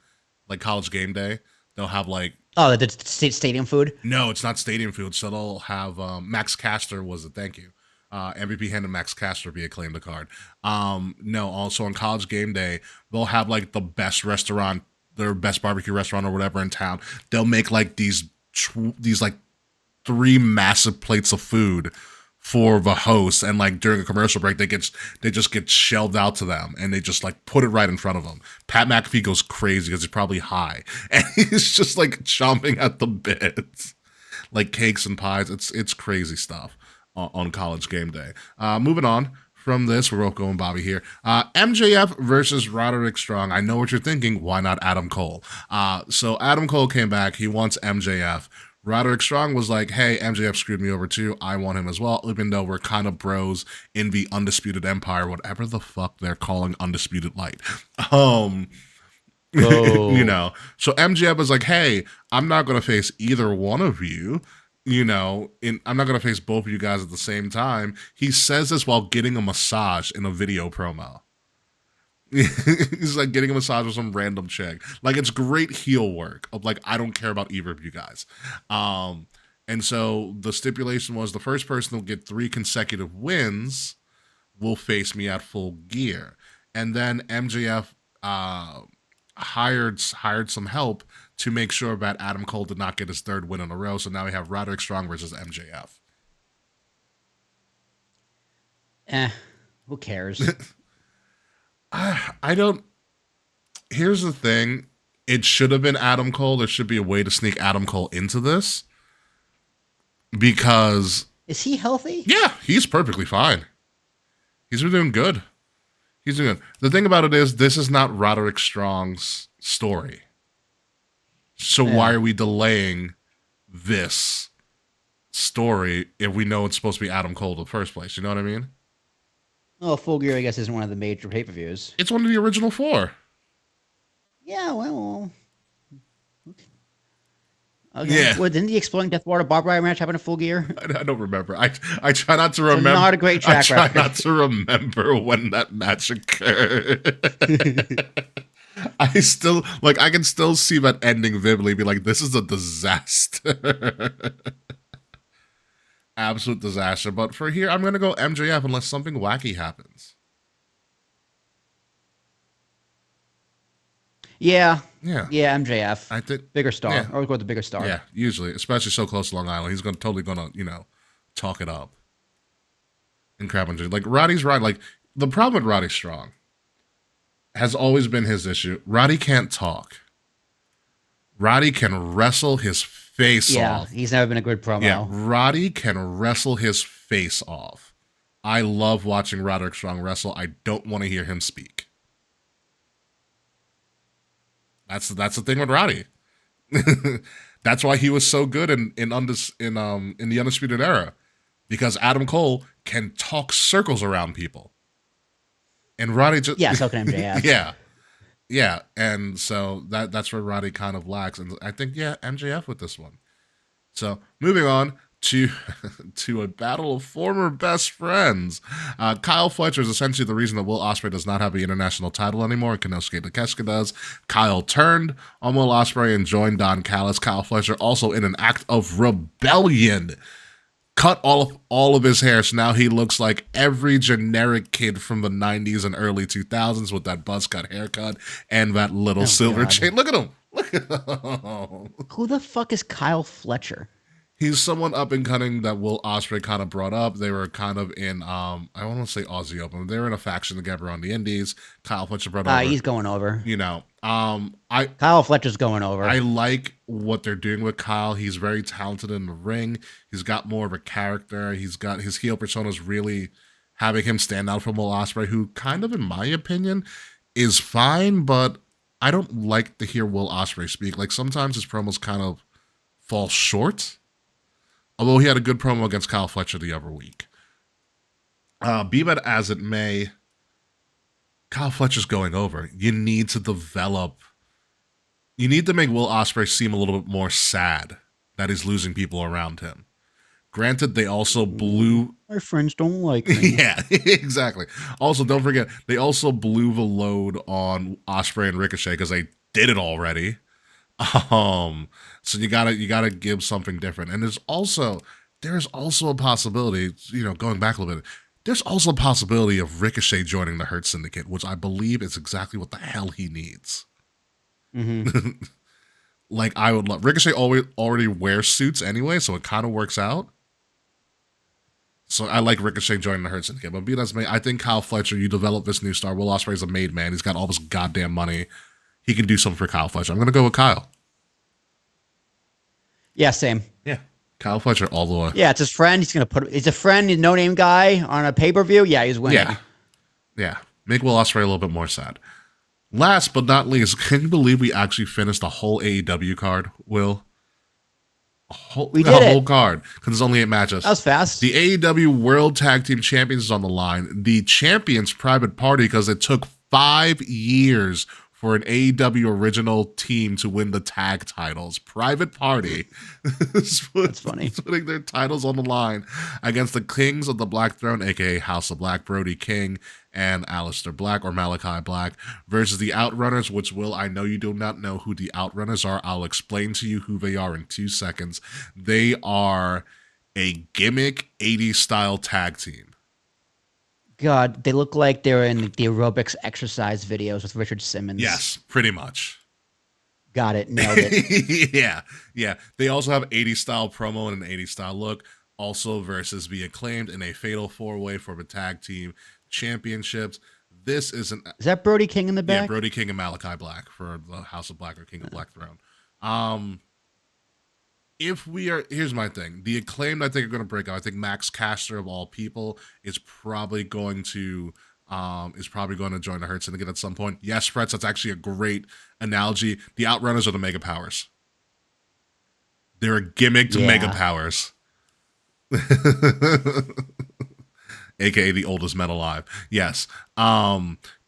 Like College Game Day, they'll have like... Oh, the stadium food? No, it's not stadium food. So they'll have Max Caster was a thank you. MVP handed Max Caster be acclaimed the card. No, also on College Game Day, they'll have like the best restaurant, their best barbecue restaurant or whatever in town. They'll make like these like 3 massive plates of food for the host, and like during a commercial break, they just get shelved out to them, and they just like put it right in front of them. Pat McAfee goes crazy because he's probably high, and he's just like chomping at the bit, like cakes and pies. It's crazy stuff on College Game Day. Moving on from this, we're both going Bobby here. MJF versus Roderick Strong. I know what you're thinking. Why not Adam Cole? So Adam Cole came back. He wants MJF. Roderick Strong was like, hey, MJF screwed me over too. I want him as well, even though we're kind of bros in the Undisputed Empire, whatever the fuck they're calling Undisputed Light. You know, so MJF was like, hey, I'm not going to face either one of you. You know, I'm not going to face both of you guys at the same time. He says this while getting a massage in a video promo. He's like getting a massage with some random chick. Like, it's great heel work of like, I don't care about either of you guys. And so the stipulation was the first person to get 3 consecutive wins will face me at Full Gear. And then MJF hired some help to make sure that Adam Cole did not get his 3rd win in a row. So now we have Roderick Strong versus MJF. Who cares? I don't. Here's the thing. It should have been Adam Cole. There should be a way to sneak Adam Cole into this. Because. Is he healthy? Yeah, he's perfectly fine. He's been doing good. He's doing good. The thing about it is, this is not Roderick Strong's story. So why are we delaying this story if we know it's supposed to be Adam Cole in the first place? You know what I mean? Well, Full Gear, I guess, isn't one of the major pay-per-views. It's one of the original 4. Yeah, well. Okay. Yeah. Well, didn't the Exploding Death Water barbed wire match happen in Full Gear? I don't remember. I try not to remember. Not a great track record. I try not to remember when that match occurred. I still, like, I can still see that ending vividly, be like, this is a disaster. Absolute disaster. But for here, I'm going to go MJF unless something wacky happens. Yeah, I MJF. think Bigger star. Yeah. Always go with the bigger star. Yeah, usually, especially so close to Long Island, he's totally gonna, talk it up. And crap and like Roddy's right. Like the problem with Roddy Strong has always been his issue. Roddy can't talk. Roddy can wrestle his face off. Yeah, he's never been a good promo. Yeah, Roddy can wrestle his face off. I love watching Roderick Strong wrestle. I don't want to hear him speak. That's the thing with Roddy. That's why he was so good in the Undisputed Era, because Adam Cole can talk circles around people, and Roddy just so can MJF. yeah, and so that's where Roddy kind of lacks, and I think MJF with this one. So moving on to a battle of former best friends. Kyle Fletcher is essentially the reason that Will Ospreay does not have the international title anymore, and Konosuke Takeshita does. Kyle turned on Will Ospreay and joined Don Callis. Kyle Fletcher, also in an act of rebellion, cut all of his hair, so now he looks like every generic kid from the 90s and early 2000s with that buzz cut haircut and that little silver chain. Look at him. Look at him. Who the fuck is Kyle Fletcher? He's someone up and coming that Will Ospreay kind of brought up. They were kind of in, I don't want to say Aussie Open. They were in a faction together on the Indies. Kyle Fletcher brought over. He's going over. Kyle Fletcher's going over. I like what they're doing with Kyle. He's very talented in the ring. He's got more of a character. He's got his heel personas really having him stand out from Will Ospreay, who kind of, in my opinion, is fine, but I don't like to hear Will Ospreay speak. Like, sometimes his promos kind of fall short. Although he had a good promo against Kyle Fletcher the other week. Be that as it may, Kyle Fletcher's going over. You need to develop. You need to make Will Ospreay seem a little bit more sad that he's losing people around him. Granted, they also blew. My friends don't like me. Yeah, exactly. Also, don't forget, they also blew the load on Ospreay and Ricochet because they did it already. So you gotta give something different. And there's also a possibility, going back a little bit, there's also a possibility of Ricochet joining the Hurt Syndicate, which I believe is exactly what the hell he needs. Mm-hmm. Like, I would love Ricochet already wears suits anyway, so it kind of works out. So I like Ricochet joining the Hurt Syndicate. But be that as may, I think Kyle Fletcher, you develop this new star. Will Ospreay's a made man. He's got all this goddamn money. He can do something for Kyle Fletcher. I'm going to go with Kyle. Yeah, same. Yeah. Kyle Fletcher all the way. Yeah, it's his friend. He's a friend, he's a no-name guy on a pay-per-view. Yeah, he's winning. Yeah. Make Will Ospreay a little bit more sad. Last but not least, can you believe we actually finished the whole AEW card, Will? We A did whole it. card because there's only 8 matches. That was fast. The AEW World Tag Team Champions is on the line. The champions Private Party, because it took 5 years for an AEW original team to win the tag titles. Private Party is That's funny. putting their titles on the line against the Kings of the Black Throne, aka House of Black, Brody King and Aleister Black or Malachi Black, versus the Outrunners, which I know you do not know who the Outrunners are. I'll explain to you who they are in 2 seconds. They are a gimmick 80s style tag team. God, they look like they're in the aerobics exercise videos with Richard Simmons. Yes, pretty much. Got it. Nailed it. yeah. They also have 80s style promo and an 80s style look. Also versus the Acclaimed in a fatal 4-way for the tag team championships. This is that Brody King in the back? Yeah, Brody King and Malachi Black for the House of Black or King of Black Throne. Here's my thing. The Acclaimed, I think, are going to break out. I think Max Caster, of all people, is probably going to join the Hurt Syndicate at some point. Yes, Fretz, that's actually a great analogy. The Outrunners are the Mega Powers. They're a gimmicked Mega Powers. AKA the oldest men alive. Yes.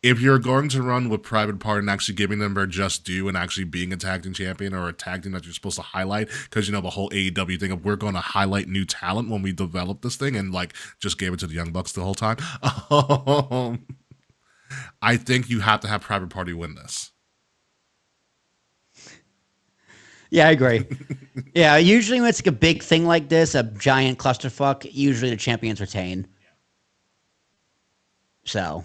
If you're going to run with Private Party and actually giving them their just due and actually being a tag team champion or a tag team that you're supposed to highlight, because the whole AEW thing of we're going to highlight new talent when we develop this thing and just gave it to the Young Bucks the whole time. I think you have to have Private Party win this. Yeah, I agree. Yeah, usually when it's a big thing like this, a giant clusterfuck, usually the champions retain. So,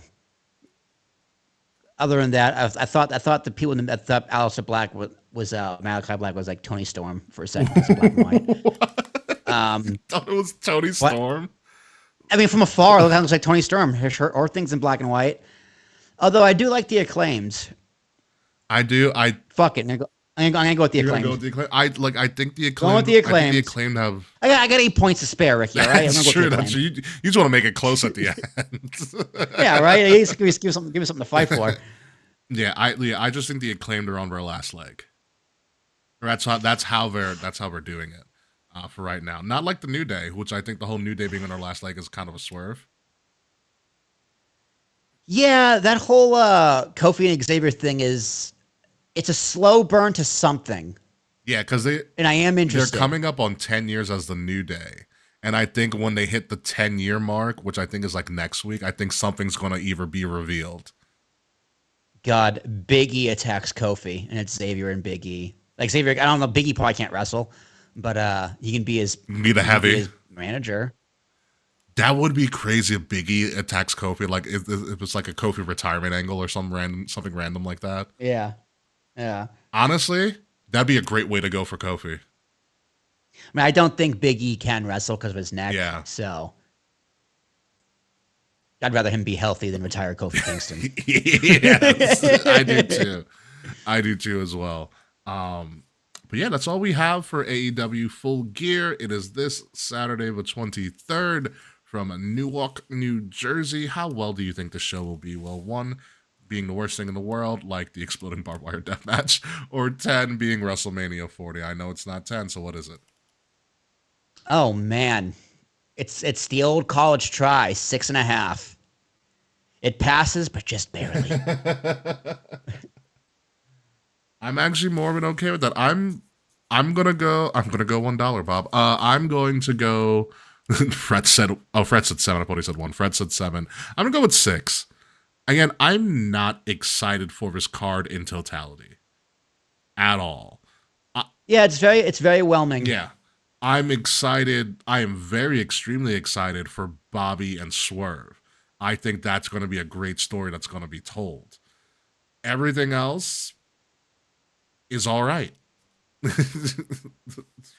other than that, I thought the people I thought Aleister Black was Malachi Black was like Tony Storm for a second. Black and white. Thought it was Tony Storm. I mean, from afar, it looks like Tony Storm. His shirt or things in black and white. Although I do like the Acclaimed. I do. Fuck it. I'm gonna go with the Acclaimed. Go with the Acclaimed. I think the Acclaimed. Going with the Acclaimed. I think the Acclaimed have. I got 8 points to spare, Ricky. All right, That's true. That's true. You just want to make it close at the end. Yeah, right. At least give me something to fight for. Yeah, I just think the Acclaimed are on their last leg. Or that's how we're doing it for right now. Not like the New Day, which I think the whole New Day being on their last leg is kind of a swerve. Yeah, that whole Kofi and Xavier thing it's a slow burn to something. Yeah, because I am interested. They're coming up on 10 years as the New Day. And I think when they hit the 10-year mark, which I think is next week, I think something's going to either be revealed. God, Big E attacks Kofi, and it's Xavier and Big E. Xavier, I don't know, Big E probably can't wrestle, but he can be his manager. That would be crazy if Big E attacks Kofi. If it's like a Kofi retirement angle or something random like that. Yeah. Honestly, that'd be a great way to go for Kofi. I mean, I don't think Big E can wrestle because of his neck. Yeah. So I'd rather him be healthy than retire Kofi Kingston. Yes, I do too as well. But yeah, that's all we have for AEW Full Gear. It is this Saturday, the 23rd, from Newark, New Jersey. How well do you think the show will be? Well, 1, being the worst thing in the world, like the exploding barbed wire death match, or 10 being WrestleMania 40. I know it's not 10, so what is it? Oh man, it's the old college try, 6.5. It passes, but just barely. I'm actually more than okay with that. I'm gonna go $1, Bob. I'm going to go. Fred said 7. I thought he said 1. Fred said 7. I'm gonna go with 6. Again, I'm not excited for this card in totality at all. Yeah, it's very whelming. Yeah, I'm excited. I am extremely excited for Bobby and Swerve. I think that's going to be a great story that's going to be told. Everything else is all right.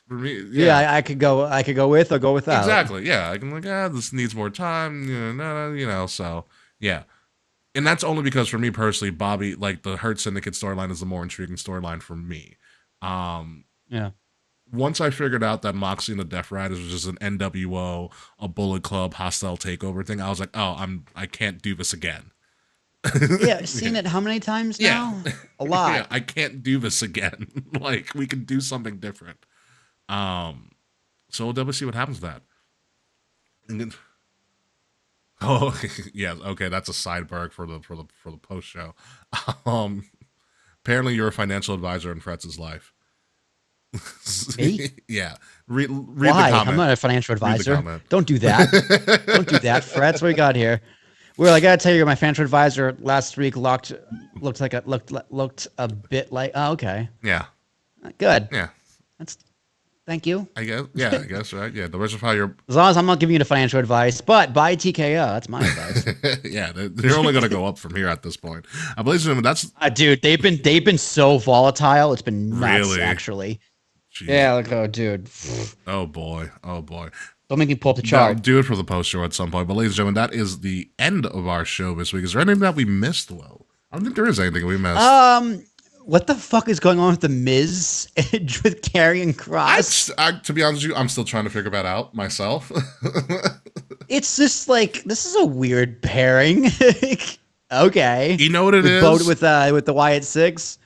For me, yeah, I could go with or go without. Exactly. Yeah, I can this needs more time. So yeah. And that's only because for me personally, Bobby, the Hurt Syndicate storyline is the more intriguing storyline for me. Yeah. Once I figured out that Moxley and the Death Riders was just an NWO, a Bullet Club, hostile takeover thing, I was like, oh, I can't do this again. Yeah, seen it how many times now? A lot. Yeah, I can't do this again. We can do something different. So we'll definitely see what happens with that. And then, oh, yeah, okay, that's a sidebar for the post show. Um, Apparently, you're a financial advisor in Fretz's life. Me? Yeah. Read Why? the comment. I'm not a financial Read the advisor. comment. Don't do that. Don't do that, Fretz. What do we got here? Well, I gotta tell you, my financial advisor last week looked a bit like. Oh, okay. Yeah. Good. Yeah. That's. Thank you. I guess. Yeah. I guess. Right. Yeah. Diversify your. As long as I'm not giving you the financial advice, but buy TKO. That's my advice. Yeah. They're only gonna go up from here at this point. I believe that's. Dude, they've been so volatile. It's been nuts, Really? actually. Jeez. Yeah. Like, oh, dude. Oh boy. Oh boy. Don't make me pull up the No, chart. do it for the post show at some point. But ladies and gentlemen, that is the end of our show this week. Is there anything that we missed, Will? I don't think there is anything we missed. What the fuck is going on with the Miz with Karrion Kross? To be honest with you, I'm still trying to figure that out myself. It's just like, this is a weird pairing. Okay. You know what it is? With the Wyatt Six.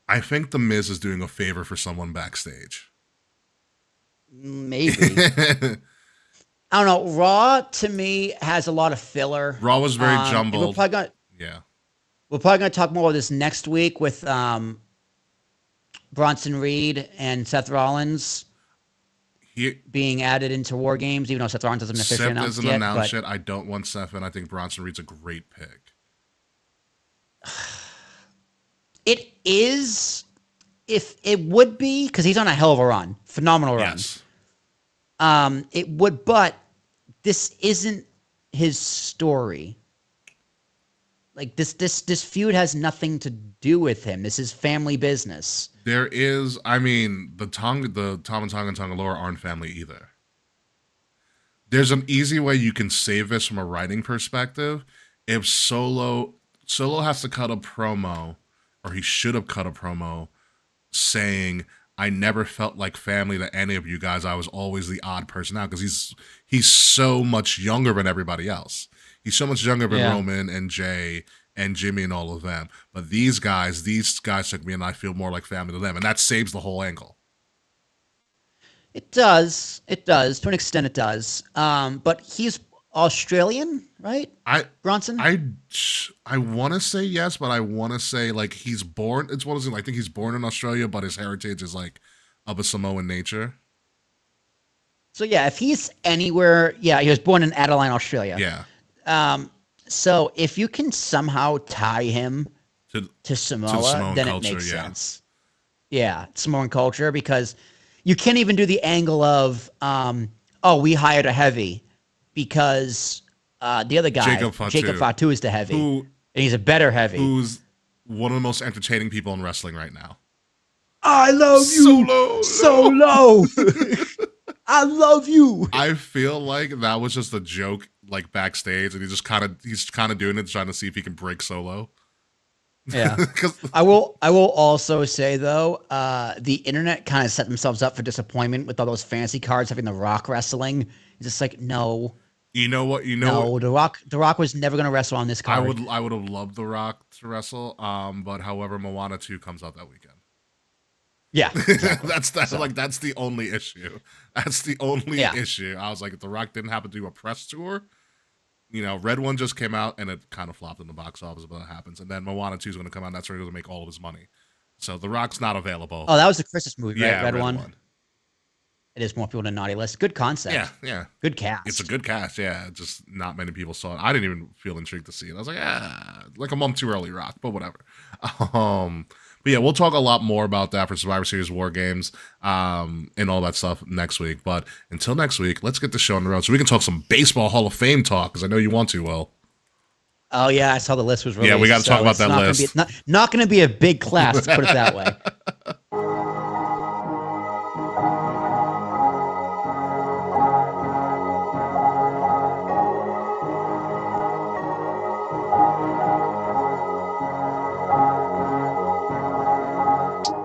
I think the Miz is doing a favor for someone backstage. Maybe. I don't know. Raw to me has a lot of filler. Raw was very and jumbled. We're probably gonna talk more of this next week with Bronson Reed and Seth Rollins being added into War Games, even though Seth Rollins hasn't officially announced Seth yet. isn't announced yet. I don't want Seth, and I think Bronson Reed's a great pick. It is, if it would be, because he's on a hell of a run, phenomenal run. Yes. It would, but this isn't his story. Like this feud has nothing to do with him. This is family business. There is, I mean, the Tom and Tonga Laura aren't family either. There's an easy way you can save this from a writing perspective. If Solo has to cut a promo, or he should have cut a promo, saying, "I never felt like family to any of you guys. I was always the odd person out," because he's so much younger than everybody else. He's so much younger than Roman and Jay and Jimmy and all of them. But these guys took me, and I feel more like family to them, and that saves the whole angle. It does. To an extent, it does. But he's Australian, right? Bronson? I want to say yes, but I want to say like he's born. It's one of those things. I think he's born in Australia, but his heritage is like of a Samoan nature. So yeah, if he's anywhere, he was born in Adelaide, Australia. Yeah. So if you can somehow tie him to Samoa, then culture, it makes sense. Yeah, Samoan culture, because you can't even do the angle of, we hired a heavy because the other guy, Jacob Fatu is the heavy, and he's a better heavy. Who's one of the most entertaining people in wrestling right now. I love you, Solo. I love you. I feel like that was just a joke, like backstage, and he's kind of doing it, trying to see if he can break Solo. Yeah. I will also say though, the internet kind of set themselves up for disappointment with all those fantasy cards having The Rock wrestling. It's just like, no. You know what? The Rock was never going to wrestle on this card. I would have loved The Rock to wrestle. But however, Moana 2 comes out that weekend. Yeah, exactly. that's the only issue. That's the only issue. I was like, if The Rock didn't happen to do a press tour, Red One just came out and it kind of flopped in the box office, but that happens. And then Moana 2 is going to come out, and that's where he's going to make all of his money. So The Rock's not available. Oh, that was the Christmas movie, right? Yeah, Red One. It is more people than Naughty List. Good concept. Yeah. Good cast. It's a good cast, yeah. Just not many people saw it. I didn't even feel intrigued to see it. I was like, like a month too early, Rock, but whatever. But yeah, we'll talk a lot more about that for Survivor Series War Games and all that stuff next week. But until next week, let's get the show on the road so we can talk some Baseball Hall of Fame talk, because I know you want to, Will. Oh, yeah, I saw the list was released. Yeah, we got to talk about that list. Not going to be a big class, let's put it that way.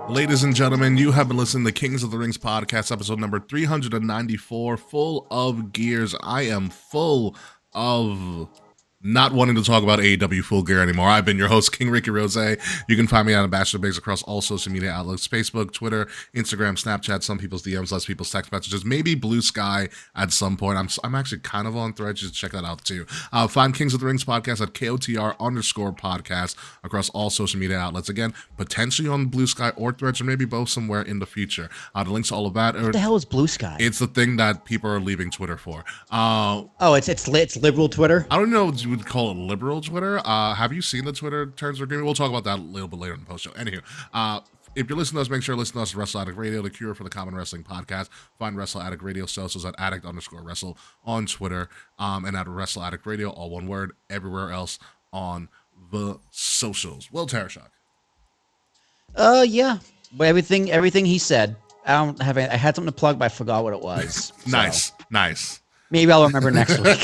Ladies and gentlemen, you have been listening to Kings of the Rings podcast, episode number 394, full of gears. I am full of not wanting to talk about AEW Full Gear anymore. I've been your host, King Rickie Rose. You can find me at Ambassador Biggs across all social media outlets: Facebook, Twitter, Instagram, Snapchat, some people's DMs, less people's text messages, maybe Blue Sky at some point. I'm actually kind of on Threads. Just check that out too. Find Kings of the Rings podcast at KOTR_podcast across all social media outlets. Again, potentially on Blue Sky or Threads, or maybe both somewhere in the future. The links to all of that. What the hell is Blue Sky? It's the thing that people are leaving Twitter for. It's liberal Twitter. I don't know what you would call it, liberal Twitter. Have you seen the Twitter terms of agreement? We'll talk about that a little bit later in the post show. Anywho, if you're listening to us, make sure to listen to us at Wrestle Addict Radio, the cure for the common wrestling podcast. Find Wrestle Addict Radio socials at addict_wrestle on Twitter, and at Wrestle Addict Radio, all one word, everywhere else on the socials. Will Tarashak. Yeah, but everything he said. I don't have. I had something to plug, but I forgot what it was. Nice. Maybe I'll remember next week.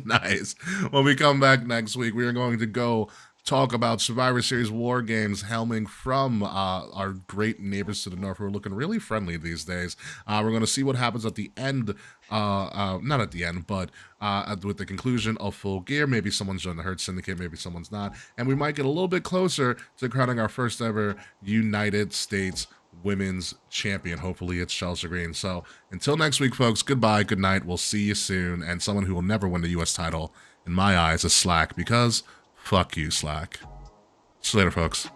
Nice. When we come back next week, we are going to go talk about Survivor Series War Games helming from our great neighbors to the north who are looking really friendly these days. We're going to see what happens at the end, not at the end, but with the conclusion of Full Gear. Maybe someone's joined the Hurt Syndicate, maybe someone's not. And we might get a little bit closer to crowning our first ever United States Women's Champion. Hopefully it's Chelsea Green. So until next week, folks, goodbye, good night. We'll see you soon. And someone who will never win the U.S. title, in my eyes, is Slack, because fuck you, Slack. See you later, folks.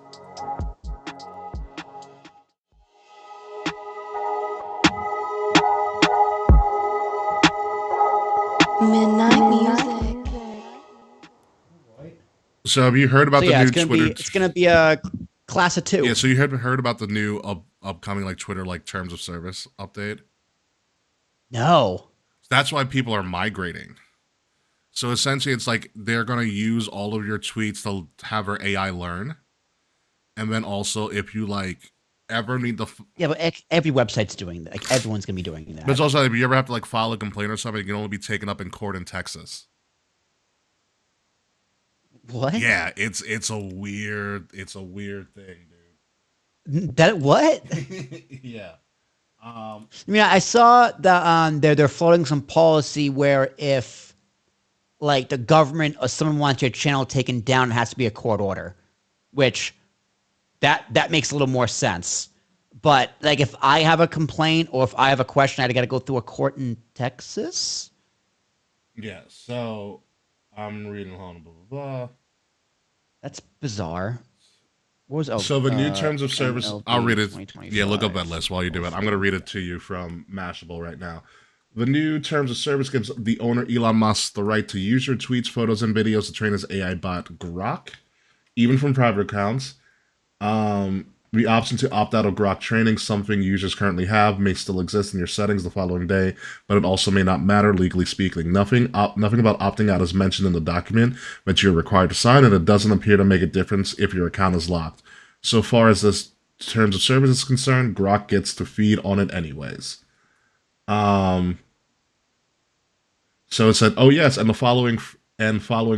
Midnight music. So have you heard about the new Twitter? It's gonna be a class of 2. Yeah. So you heard about the new upcoming like Twitter like terms of service update? No. That's why people are migrating. So essentially, it's like they're gonna use all of your tweets to have our AI learn, and then also if you like ever need the Yeah, but every website's doing that. Like everyone's gonna be doing that. but it's also like, if you ever have to like file a complaint or something, it can only be taken up in court in Texas. What? Yeah, it's a weird thing, dude. That what? Yeah. I mean, I saw that they're floating some policy where if like the government or someone wants your channel taken down, it has to be a court order, which that makes a little more sense. But like if I have a complaint or if I have a question, I got to go through a court in Texas. Yeah. So I'm reading on blah blah blah. That's bizarre. What was So the new terms of service, MLB I'll read it. 2025. Yeah, look up that list while you do it. I'm going to read it to you from Mashable right now. The new terms of service gives the owner Elon Musk the right to use your tweets, photos, and videos to train his AI bot Grok, even from private accounts. The option to opt out of Grok training, something users currently have, may still exist in your settings the following day, but it also may not matter legally speaking. Nothing about opting out is mentioned in the document that you're required to sign, and it doesn't appear to make a difference if your account is locked. So far as this terms of service is concerned, Grok gets to feed on it anyways. So it said, oh yes, and the following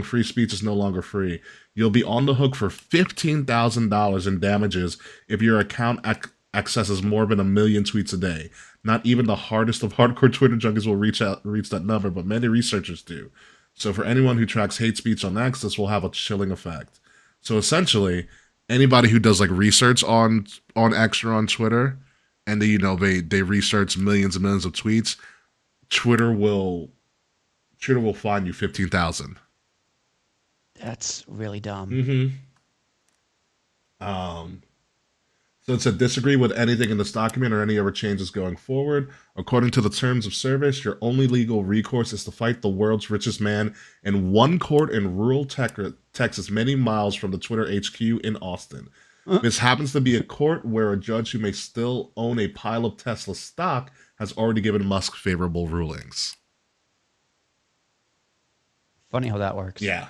free speech is no longer free. You'll be on the hook for $15,000 in damages if your account accesses more than 1 million tweets a day. Not even the hardest of hardcore Twitter junkies will reach that number, but many researchers do. So for anyone who tracks hate speech on X, this will have a chilling effect. So essentially, anybody who does like research on X or on Twitter, and they research millions and millions of tweets, Twitter will fine you $15,000. That's really dumb. Mm-hmm. So it said, disagree with anything in this document or any other changes going forward. According to the terms of service, your only legal recourse is to fight the world's richest man in one court in rural Texas, many miles from the Twitter HQ in Austin. This happens to be a court where a judge who may still own a pile of Tesla stock has already given Musk favorable rulings. Funny how that works. Yeah.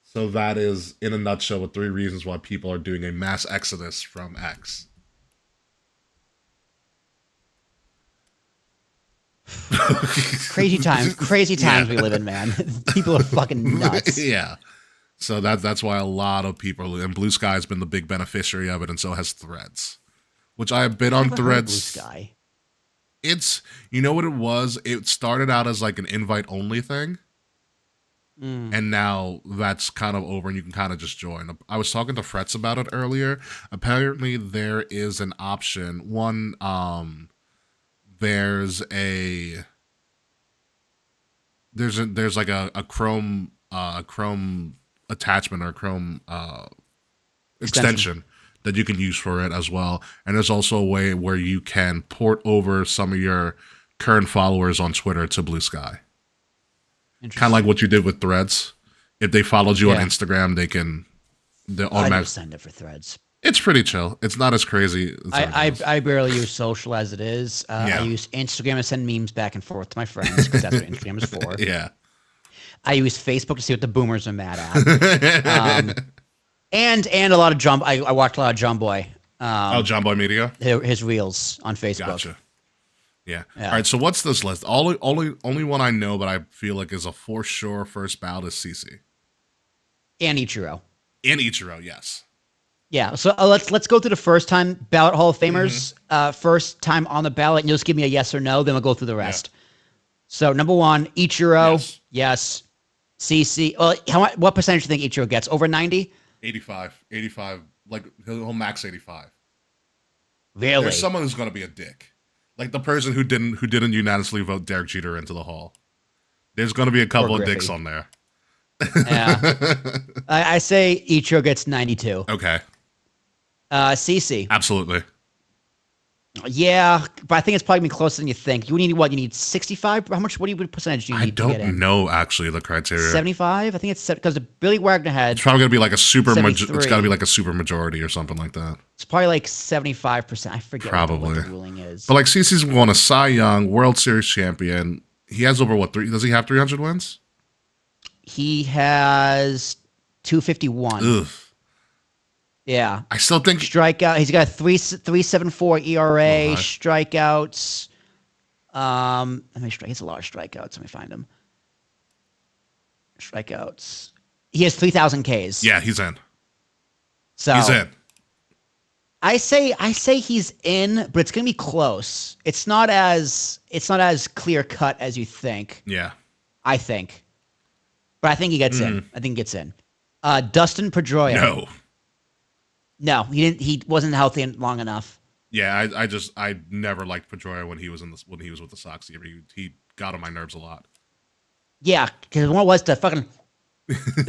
So that is, in a nutshell, the 3 reasons why people are doing a mass exodus from X. Crazy times we live in, man. People are fucking nuts. Yeah. So that's why a lot of people, and Blue Sky has been the big beneficiary of it, and so has Threads, which I have been on Threads. Blue Sky. It's, you know what it was? It started out as like an invite only thing. And now that's kind of over and you can kind of just join. I was talking to Fretz about it earlier. Apparently there is an option. There's like a Chrome attachment or a Chrome extension that you can use for it as well. And there's also a way where you can port over some of your current followers on Twitter to Blue Sky. Kind of like what you did with Threads. If they followed you on Instagram, they'll I just send it for Threads. It's pretty chill. It's not as crazy. I barely use social as it is. I use Instagram to send memes back and forth to my friends because that's what Instagram is for. Yeah. I use Facebook to see what the boomers are mad at. And a lot of I watched a lot of John Boy. John Boy Media? His reels on Facebook. Gotcha. Yeah. All right. So what's this list? Only one I know, but I feel like is a for sure first ballot is CC and Ichiro. Yes. Yeah. So let's go through the first time ballot Hall of Famers. First time on the ballot, and you'll just give me a yes or no. Then we'll go through the rest. Yeah. So number 1, Ichiro. Yes. CC. Well, what percentage do you think Ichiro gets? Over 90? 85. Like he'll max 85. Really? There's someone who's going to be a dick. Like the person who didn't unanimously vote Derek Jeter into the Hall. There's going to be a couple of dicks on there. Yeah. I say Ichiro gets 92. Okay. CC. Absolutely. Yeah, but I think it's probably gonna be closer than you think. You need what? You need 65. How much? What percentage do you need? I don't know actually the criteria. 75. I think it's because Billy Wagner had. It's probably gonna be like a super. It's got to be like a super majority or something like that. It's probably like 75%. I forget probably what the ruling is. But like CC's won a Cy Young, World Series champion. He has over what? Does he have 300 wins? He has 251. Ugh. Yeah, I still think strikeout. He's got a 3.74 ERA. Strikeouts. He's a lot of strikeouts. Let me find him. Strikeouts. He has 3,000 Ks. Yeah, he's in. So he's in. I say he's in, but it's gonna be close. It's not as clear cut as you think. Yeah, I think, but I think he gets in. I think he gets in. Dustin Pedroia. No, he didn't. He wasn't healthy long enough. Yeah, I never liked Pedroia when he was with the Sox. He got on my nerves a lot. Yeah, because one was the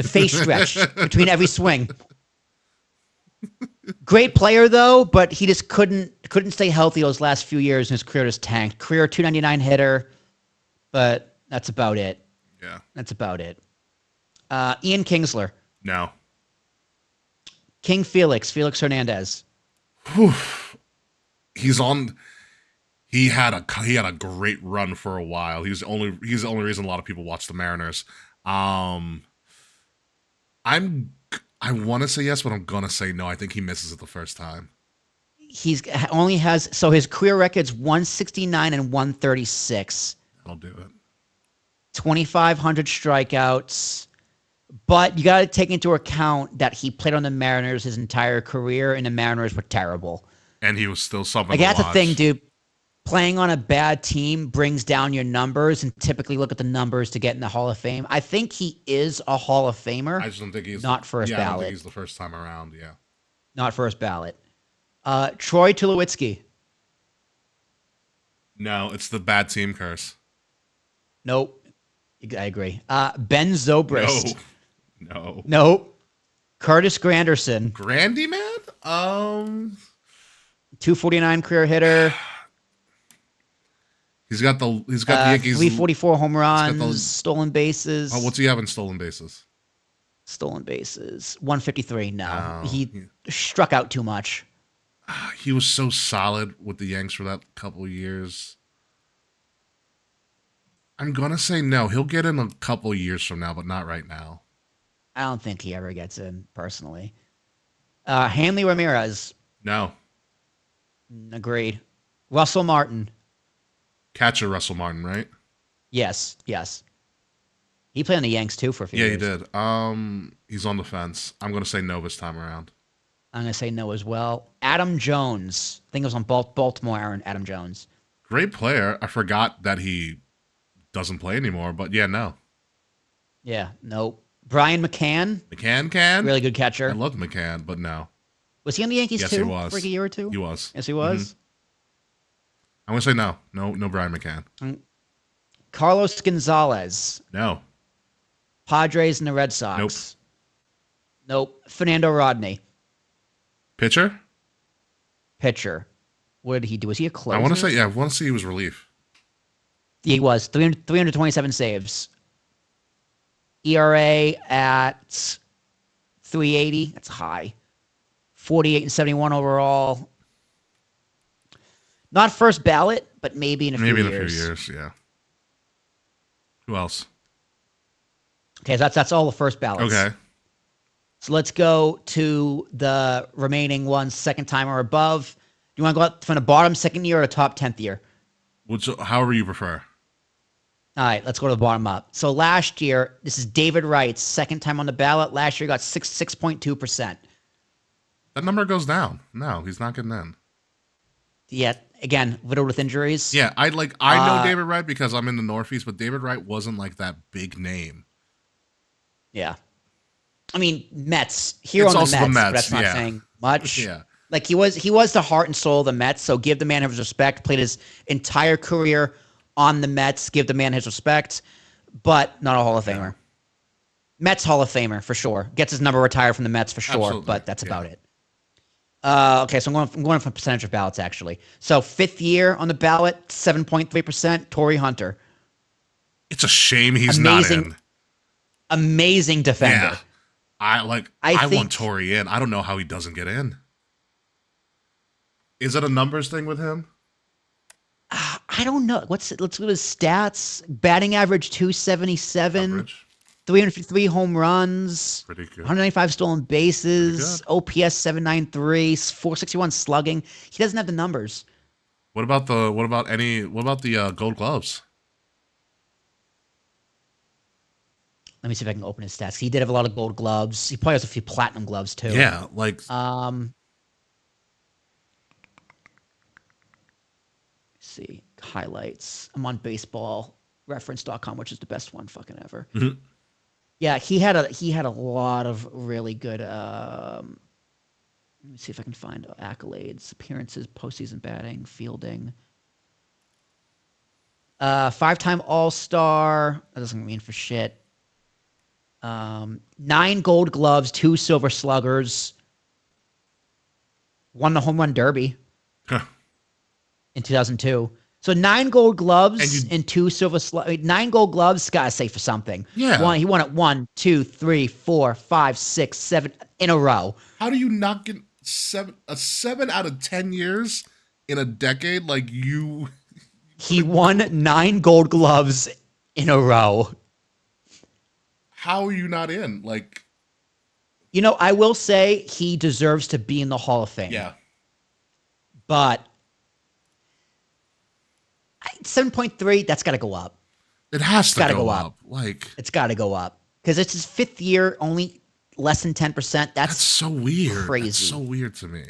face stretch between every swing. Great player though, but he just couldn't stay healthy those last few years, and his career just tanked. Career 299 hitter, but that's about it. Yeah, that's about it. Ian Kingsler. No. King Felix Hernandez. Whew. He had a great run for a while. He's the only reason a lot of people watch the Mariners. I want to say yes, but I'm gonna say no. I think he misses it the first time. His career record's 169 and 136. I'll do it. 2,500 strikeouts. But you got to take into account that he played on the Mariners his entire career, and the Mariners were terrible. And he was still something. That's the thing, dude. Playing on a bad team brings down your numbers, and typically look at the numbers to get in the Hall of Fame. I think he is a Hall of Famer. I just don't think he's not first ballot. I don't think he's the first time around. Yeah, not first ballot. Troy Tulowitzki. No, it's the bad team curse. Nope, I agree. Ben Zobrist. No. Nope. Curtis Granderson. Grandy man? 249 career hitter. He's got the Yankees. 344 home runs, stolen bases. Oh, what's he have in stolen bases? Stolen bases. 153. No. He struck out too much. He was so solid with the Yanks for that couple of years. I'm going to say no. He'll get in a couple of years from now, but not right now. I don't think he ever gets in, personally. Hanley Ramirez. No. Agreed. Russell Martin. Catcher Russell Martin, right? Yes. He played on the Yanks, too, for a few years. Yeah, he did. He's on the fence. I'm going to say no this time around. I'm going to say no as well. Adam Jones. I think it was on Baltimore, Adam Jones. Great player. I forgot that he doesn't play anymore, but yeah, no. Yeah, nope. Brian McCann, McCann can? really good catcher. I loved McCann, but no. Was he on the Yankees Yes, too? he was. For like a year or two? He was. Yes, he was. I'm going to say no. No Brian McCann. Carlos Gonzalez, No. Padres and the Red Sox. Nope. Fernando Rodney, Pitcher? pitcher. What did he do? Was he a closer? I want to say he was relief. He was 327 saves. ERA at 380. That's high. 48 and 71 overall. Not first ballot, but maybe in a few years. Maybe in a few years, yeah. Who else? Okay, that's all the first ballots. Okay. So let's go to the remaining ones, second time or above. Do you want to go out from the bottom second year or the top 10th year? However you prefer. All right, let's go to the bottom up. So last year, this is David Wright's second time on the ballot. Last year, he got 6.2%. That number goes down. No, he's not getting in. Yeah, again, riddled with injuries. Yeah, I know David Wright because I'm in the Northeast, but David Wright wasn't like that big name. Yeah. I mean, Mets. Here It's on also the the Mets, but Mets, that's not yeah. saying much. Yeah. Like he was the heart and soul of the Mets, so give the man his respect. Played his entire career on the Mets. Give the man his respect, but not a Hall of Famer. Mets Hall of Famer for sure. Gets his number retired from the Mets for sure, Absolutely. but that's about it. Okay, so I'm going from percentage of ballots actually. So fifth year on the ballot, 7.3%. Torrey Hunter, It's a shame he's not in. amazing defender. Yeah. I think- want Torrey in. I don't know how he doesn't get in. Is it a numbers thing with him? I don't know. Let's look at his stats. Batting average 277, Average? 353 home runs, Pretty good. 195 stolen bases, OPS 793, 461 slugging. He doesn't have the numbers. What about the Gold Gloves? Let me see if I can open his stats. He did have a lot of gold gloves. He probably has a few platinum gloves too. Yeah, like Let's see. Highlights. I'm on baseballreference.com, which is the best one fucking ever. Mhm. Yeah, he had a lot of really good let me see if I can find accolades, appearances, postseason batting, fielding. 5-time All-Star. That doesn't mean for shit. 9 gold gloves, 2 silver sluggers. Won the home run derby in 2002. So 9 gold gloves and 2 silver sluggers. 9 gold gloves, gotta say for something. Yeah. He won it 1, 2, 3, 4, 5, 6, 7 in a row. how do you not get 7 out of 10 years in a decade? Like you, He won 9 gold gloves in a row. how are you not in? Like, You know, I will say he deserves to be in the Hall of Fame. yeah, But 7.3, that's got to go up. it has to Gotta go go up. up. Like, It's got to go up. Because it's his 5th year, only less than 10%. that's so weird. crazy. That's so weird to me.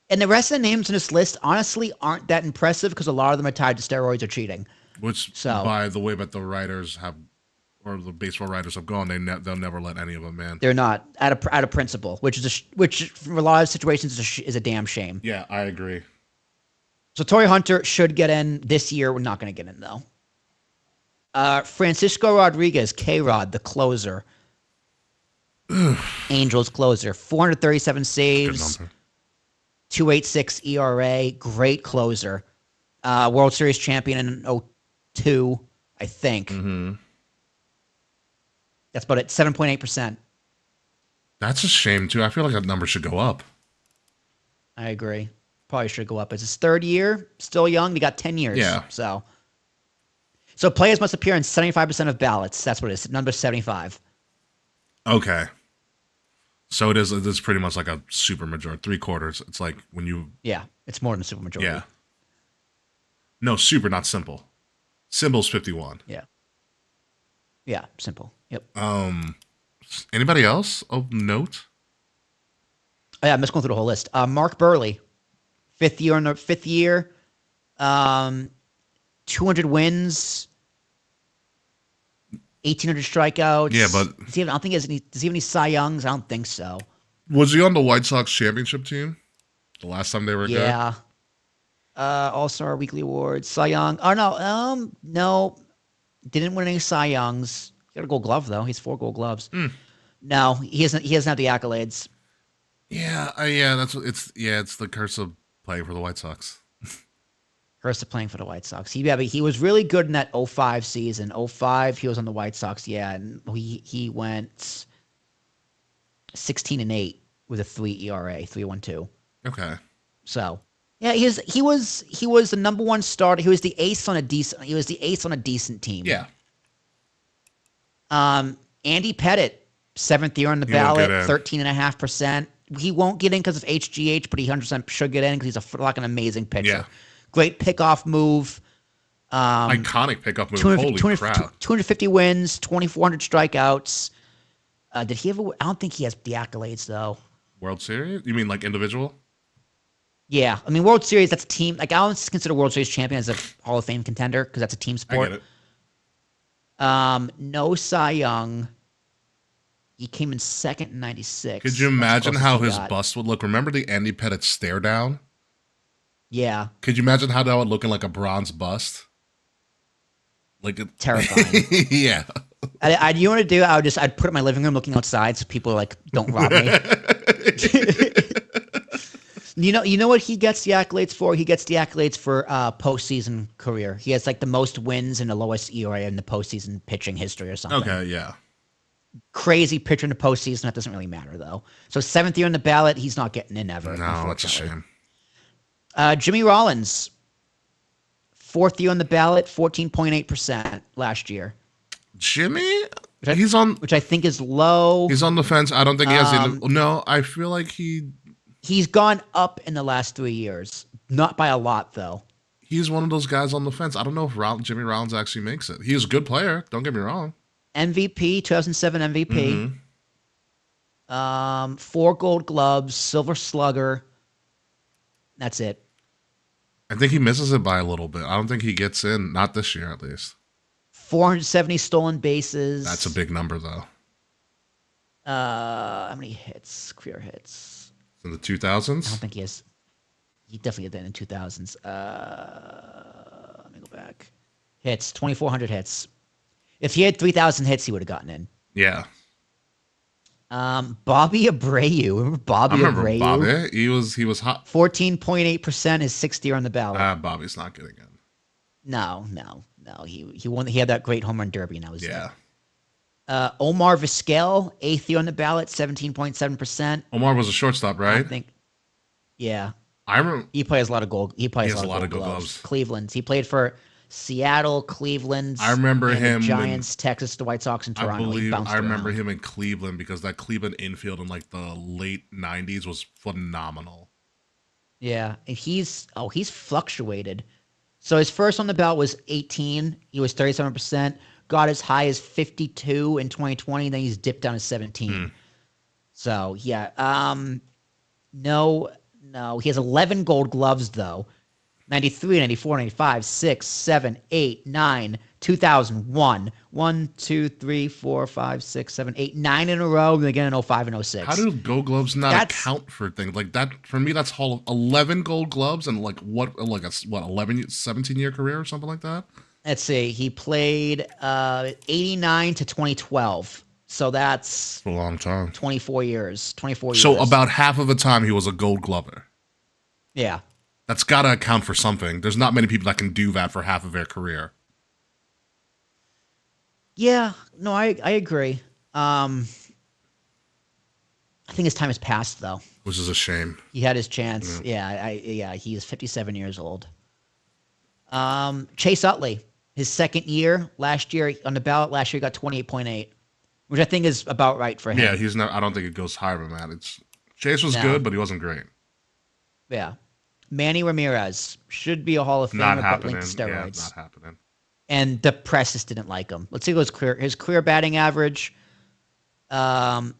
And the rest of the names in this list, honestly, aren't that impressive because a lot of them are tied to steroids or cheating. Which, So- by the way, but the writers have, or the baseball writers have gone, they'll never let any of them in. They're not out of principle, which for a lot of situations is a damn shame. Yeah, I agree. So Torrey Hunter should get in this year. We're not going to get in though. Francisco Rodriguez, K-Rod, the closer. Angels closer, 437 Good saves, number. 286 ERA, great closer. World Series champion in 2002, I think. Mm-hmm. That's about it, 7.8%. That's a shame too. I feel like that number should go up. I agree. Probably should go up. It's his 3rd year, still young. He got 10 years. Yeah. So players must appear in 75% of ballots. That's what it is. Number 75. Okay. So it is pretty much like a super majority, 3/4. It's like when you, Yeah, it's more than a supermajority. yeah. No, super, not simple. Symbol's 51. Yeah, simple. Yep. Anybody else of note? Oh, yeah, I'm just going through the whole list. Mark Burley, 5th year, 200 wins, 1,800 strikeouts. Yeah, but does he have, I don't think he has any. Does he have any Cy Youngs? I don't think so. was he on the White Sox championship team the last time they were good? Yeah. All-Star Weekly Awards, Cy Young. Oh no, no, didn't win any Cy Youngs. He got a Gold Glove though. He's 4 Gold Gloves. No, he hasn't. He doesn't have the accolades. Yeah, yeah. That's what it's. Yeah, it's the curse of playing for the White Sox. Curse of playing for the White Sox. But he was really good in that 05 season. 05, he was on the White Sox. Yeah, and he went 16-8 with a 3 ERA, 3.12. Okay. So yeah, he was the number one starter. He was the ace on a decent team. Yeah. Andy Pettit, 7th year on the ballot, 13.5%. He won't get in because of HGH, but he 100% should get in because he's like an amazing pitcher. Yeah. Great pickoff move. Iconic pickup move. Holy crap. 250 wins, 2,400 strikeouts. Did he ever? I don't think he has the accolades though. World Series? You mean like individual? Yeah, I mean World Series. That's a team. Like I don't consider World Series champion as a Hall of Fame contender because that's a team sport. I get it. No Cy Young. He came in second in '96. Could you imagine how his bust would look? Remember the Andy Pettit stare down? Yeah. Could you imagine how that would look in like a bronze bust? Like terrifying. Yeah. You want to do? I'd put it in my living room, looking outside, so people like don't rob me. You know what he gets the accolades for? He gets the accolades for postseason career. He has like the most wins and the lowest ERA in the postseason pitching history or something. Okay, yeah. Crazy pitcher in the postseason. That doesn't really matter though. So 7th year on the ballot, he's not getting in ever. No, that's a shame. Jimmy Rollins, 4th year on the ballot, 14.8% last year. Jimmy? Which I think is low. He's on the fence. I don't think he has no, I feel like he's gone up in the last 3 years. Not by a lot though. He's one of those guys on the fence. I don't know if Jimmy Rollins actually makes it. He's a good player, don't get me wrong. MVP, 2007 MVP. Mm-hmm. 4 Gold Gloves, Silver Slugger. That's it. I think he misses it by a little bit. I don't think he gets in. Not this year, at least. 470 stolen bases. That's a big number, though. How many hits? Career hits. In the 2000s? I don't think he has. He definitely did that in the 2000s. Let me go back. Hits. 2,400 hits. If he had 3,000 hits, he would have gotten in. Yeah. Bobby Abreu. Remember Bobby Abreu? Bobby. He was hot. 14.8% his 6th year on the ballot. Bobby's not getting in. No. He won. He had that great home run derby, and that was it. Omar Vizquel, 8th year on the ballot, 17.7%. Omar was a shortstop, right? I think. Yeah. I remember. He plays a lot of gold. He plays a lot of gold gold gloves. Cleveland. He played for Seattle, Cleveland. I remember him. The Giants, Texas, the White Sox, and Toronto. I remember him in Cleveland because that Cleveland infield in like the late '90s was phenomenal. Yeah, and he's fluctuated. So his first on the ballot was 18. He was 37%. Got as high as 52 in 2020. Then he's dipped down to 17. So yeah, no. He has 11 Gold Gloves though. 93, 94, 95, 6, 7, 8, 9, 2001. 1, 2, 3, 4, 5, 6, 7, 8, 9 in a row, and again in 05 and 06. How do Gold Gloves not account for things like that? For me, that's 11 Gold Gloves and like what 11, 17-year career or something like that? Let's see. He played 89 to 2012. So that's a long time. 24 years. 24 years. So about half of the time he was a Gold Glover. Yeah. That's got to account for something. There's not many people that can do that for half of their career. Yeah, no, I agree. I think his time has passed, though. Which is a shame. He had his chance. Yeah, he is 57 years old. Chase Utley, his second year last year on the ballot. Last year he got 28.8, which I think is about right for him. Yeah, he's not. I don't think it goes higher than that. Chase was good, but he wasn't great. Yeah. Manny Ramirez should be a Hall of Famer, but linked to steroids. Yeah, not happening. And the press just didn't like him. Let's see his career batting average. Damn,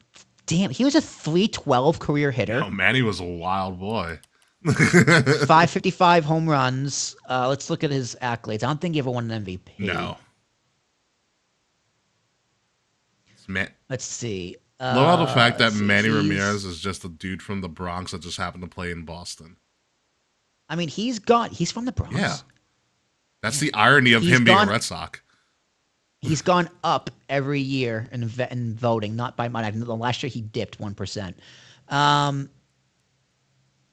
he was a 312 career hitter. Oh, Manny was a wild boy. 555 home runs. Let's look at his accolades. I don't think he ever won an MVP. No. Man, Let's see. love how the fact that Let's see. Manny Ramirez is just a dude from the Bronx that just happened to play in Boston. I mean, he's from the Bronx. Yeah. That's the irony of him being a Red Sox. He's gone up every year in voting, not by much. Last year he dipped 1%.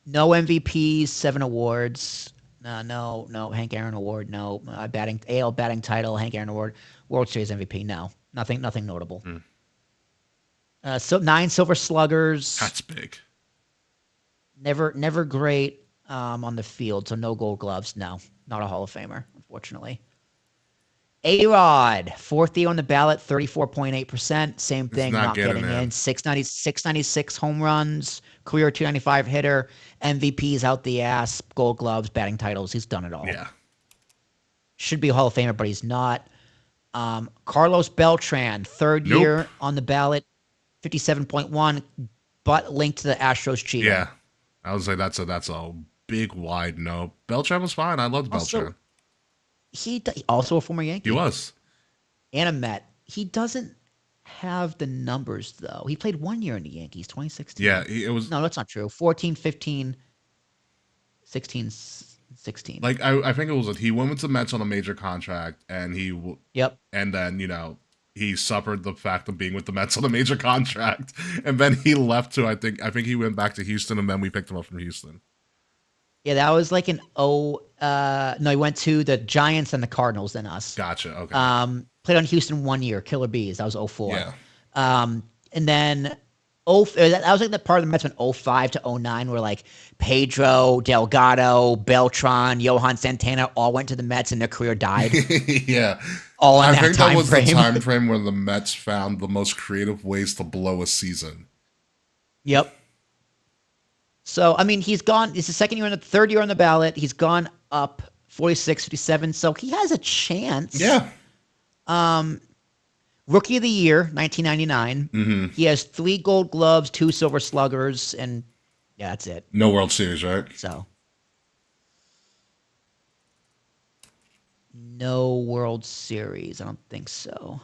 No MVPs, 7 awards. No Hank Aaron Award. No AL batting title, Hank Aaron Award, World Series MVP. No, nothing notable. So 9 Silver Sluggers. That's big. Never great on the field. So no Gold Gloves. No, not a Hall of Famer, unfortunately. A-Rod, 4th year on the ballot, 34.8%. Same thing, not getting in. 696 home runs, career 295 hitter, MVPs out the ass, Gold Gloves, batting titles. He's done it all. Yeah. Should be a Hall of Famer, but he's not. Carlos Beltran, 3rd year on the ballot, 57.1, but linked to the Astros cheating. Yeah. I would say that's a big wide no. Beltran was fine. I loved Beltran. He also a former Yankee. He was. And a Met. He doesn't have the numbers, though. He played 1 year in the Yankees, 2016. Yeah, it was. No, that's not true. 14, 15, 16, 16. Like, I think it was he went with the Mets on a major contract, and Yep. And then, he suffered the fact of being with the Mets on a major contract. And then he left to, I think he went back to Houston, and then we picked him up from Houston. Yeah, that was like no, he went to the Giants and the Cardinals, then us. Gotcha. Okay. Played on Houston 1 year, Killer Bees. That was 04. Yeah. And then that was like the part of the Mets went 05 to 09 where like Pedro, Delgado, Beltran, Johan Santana all went to the Mets and their career died. Yeah. All in I that think time that was frame. the time frame where the Mets found the most creative ways to blow a season. Yep. So, I mean, he's gone. It's the 3rd year on the ballot. He's gone up 46, 57. So he has a chance. Yeah. Rookie of the Year, 1999. Mm-hmm. He has 3 Gold Gloves, 2 Silver Sluggers, and yeah, that's it. No World Series, right? So, no World Series. I don't think so.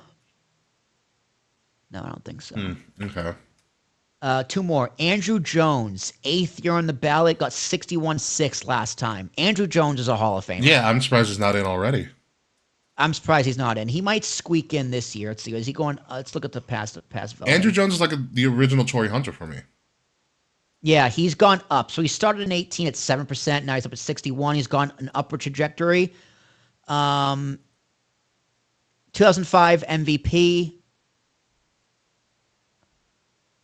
No, I don't think so. Okay. 2 more. Andrew Jones, 8th year on the ballot, got 61.6 last time. Andrew Jones is a Hall of Famer. Yeah, I'm surprised he's not in already. I'm surprised he's not in. He might squeak in this year. Let's see. Is he going? Let's look at the past voting. Andrew Jones is like the original Torrey Hunter for me. Yeah, he's gone up. So he started in 18 at 7%. Now he's up at 61. He's gone an upward trajectory. 2005 MVP.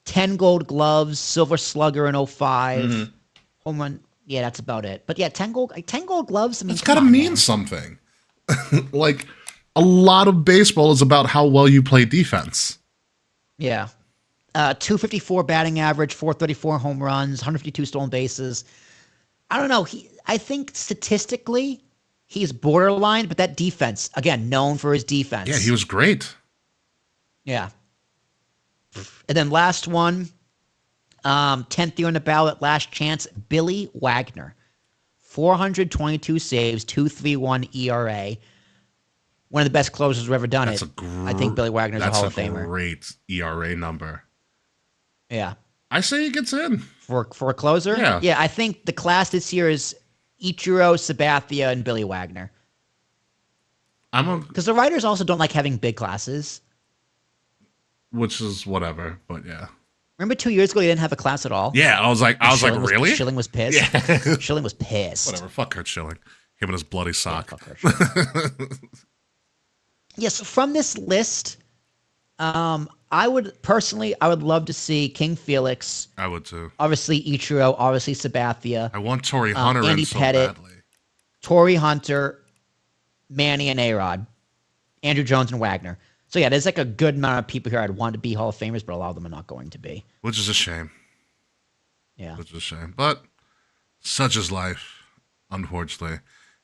10 Gold Gloves, Silver Slugger in 05. Mm-hmm. Home run. Yeah, that's about it. But yeah, 10 Gold Gloves. I mean, It's got to mean something. Like, a lot of baseball is about how well you play defense. Yeah. 254 batting average, 434 home runs, 152 stolen bases. I don't know. I think statistically, he's borderline, but that defense, again, known for his defense. Yeah, he was great. Yeah. And then last one, 10th year on the ballot, last chance, Billy Wagner. 422 saves, 2.31 ERA. One of the best closers who've ever done it. I think Billy Wagner's a Hall of Famer. That's a great ERA number. Yeah. I say he gets in. For a closer? Yeah. Yeah, I think the class this year is Ichiro, Sabathia, and Billy Wagner. Because the writers also don't like having big classes. Which is whatever, but yeah. Remember 2 years ago he didn't have a class at all? Yeah, I was like, really? Schilling was pissed. Yeah. Schilling was pissed. Whatever, fuck Kurt Schilling. Him and his bloody sock. Yeah, fuck Kurt Yes, from this list, I would love to see King Felix. I would too. Obviously Ichiro, obviously Sabathia. I want Torrey Hunter Andy in so Pettit, badly. Torrey Hunter, Manny and A-Rod, Andrew Jones and Wagner. So yeah, there's like a good amount of people here I'd want to be Hall of Famers, but a lot of them are not going to be. Which is a shame. Yeah. Which is a shame. But such is life, unfortunately.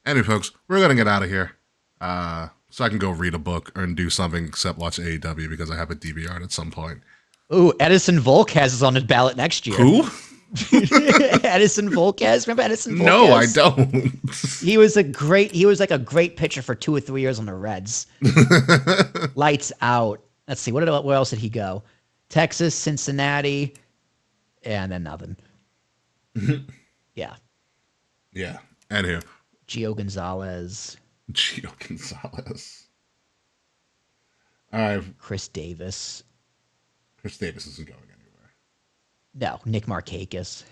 Anyway, folks, we're going to get out of here. So I can go read a book or do something except watch AEW because I have a DVR at some point. Ooh, Edison Volquez is on his ballot next year. Who? Edison Volquez. Remember Edison Volquez? No, I don't. He was like a great pitcher for 2 or 3 years on the Reds. Lights out. Let's see. Where else did he go? Texas, Cincinnati, and then nothing. Yeah. Yeah. And who? Gio Gonzalez. All right. Chris Davis. Chris Davis isn't going anywhere. No. Nick Markakis.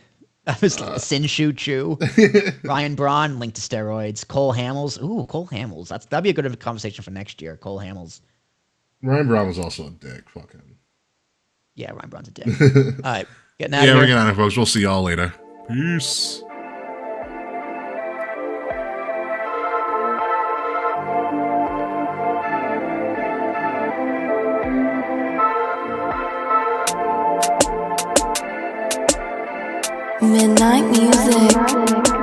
Sin Shu Chu. Ryan Braun, linked to steroids. Cole Hamels. Ooh, Cole Hamels. That'd be a good conversation for next year. Cole Hamels. Ryan Braun was also a dick. Fuck him. Yeah, Ryan Braun's a dick. All right. Getting out of here. Yeah, we're getting out of here, folks. We'll see y'all later. Peace. Midnight music.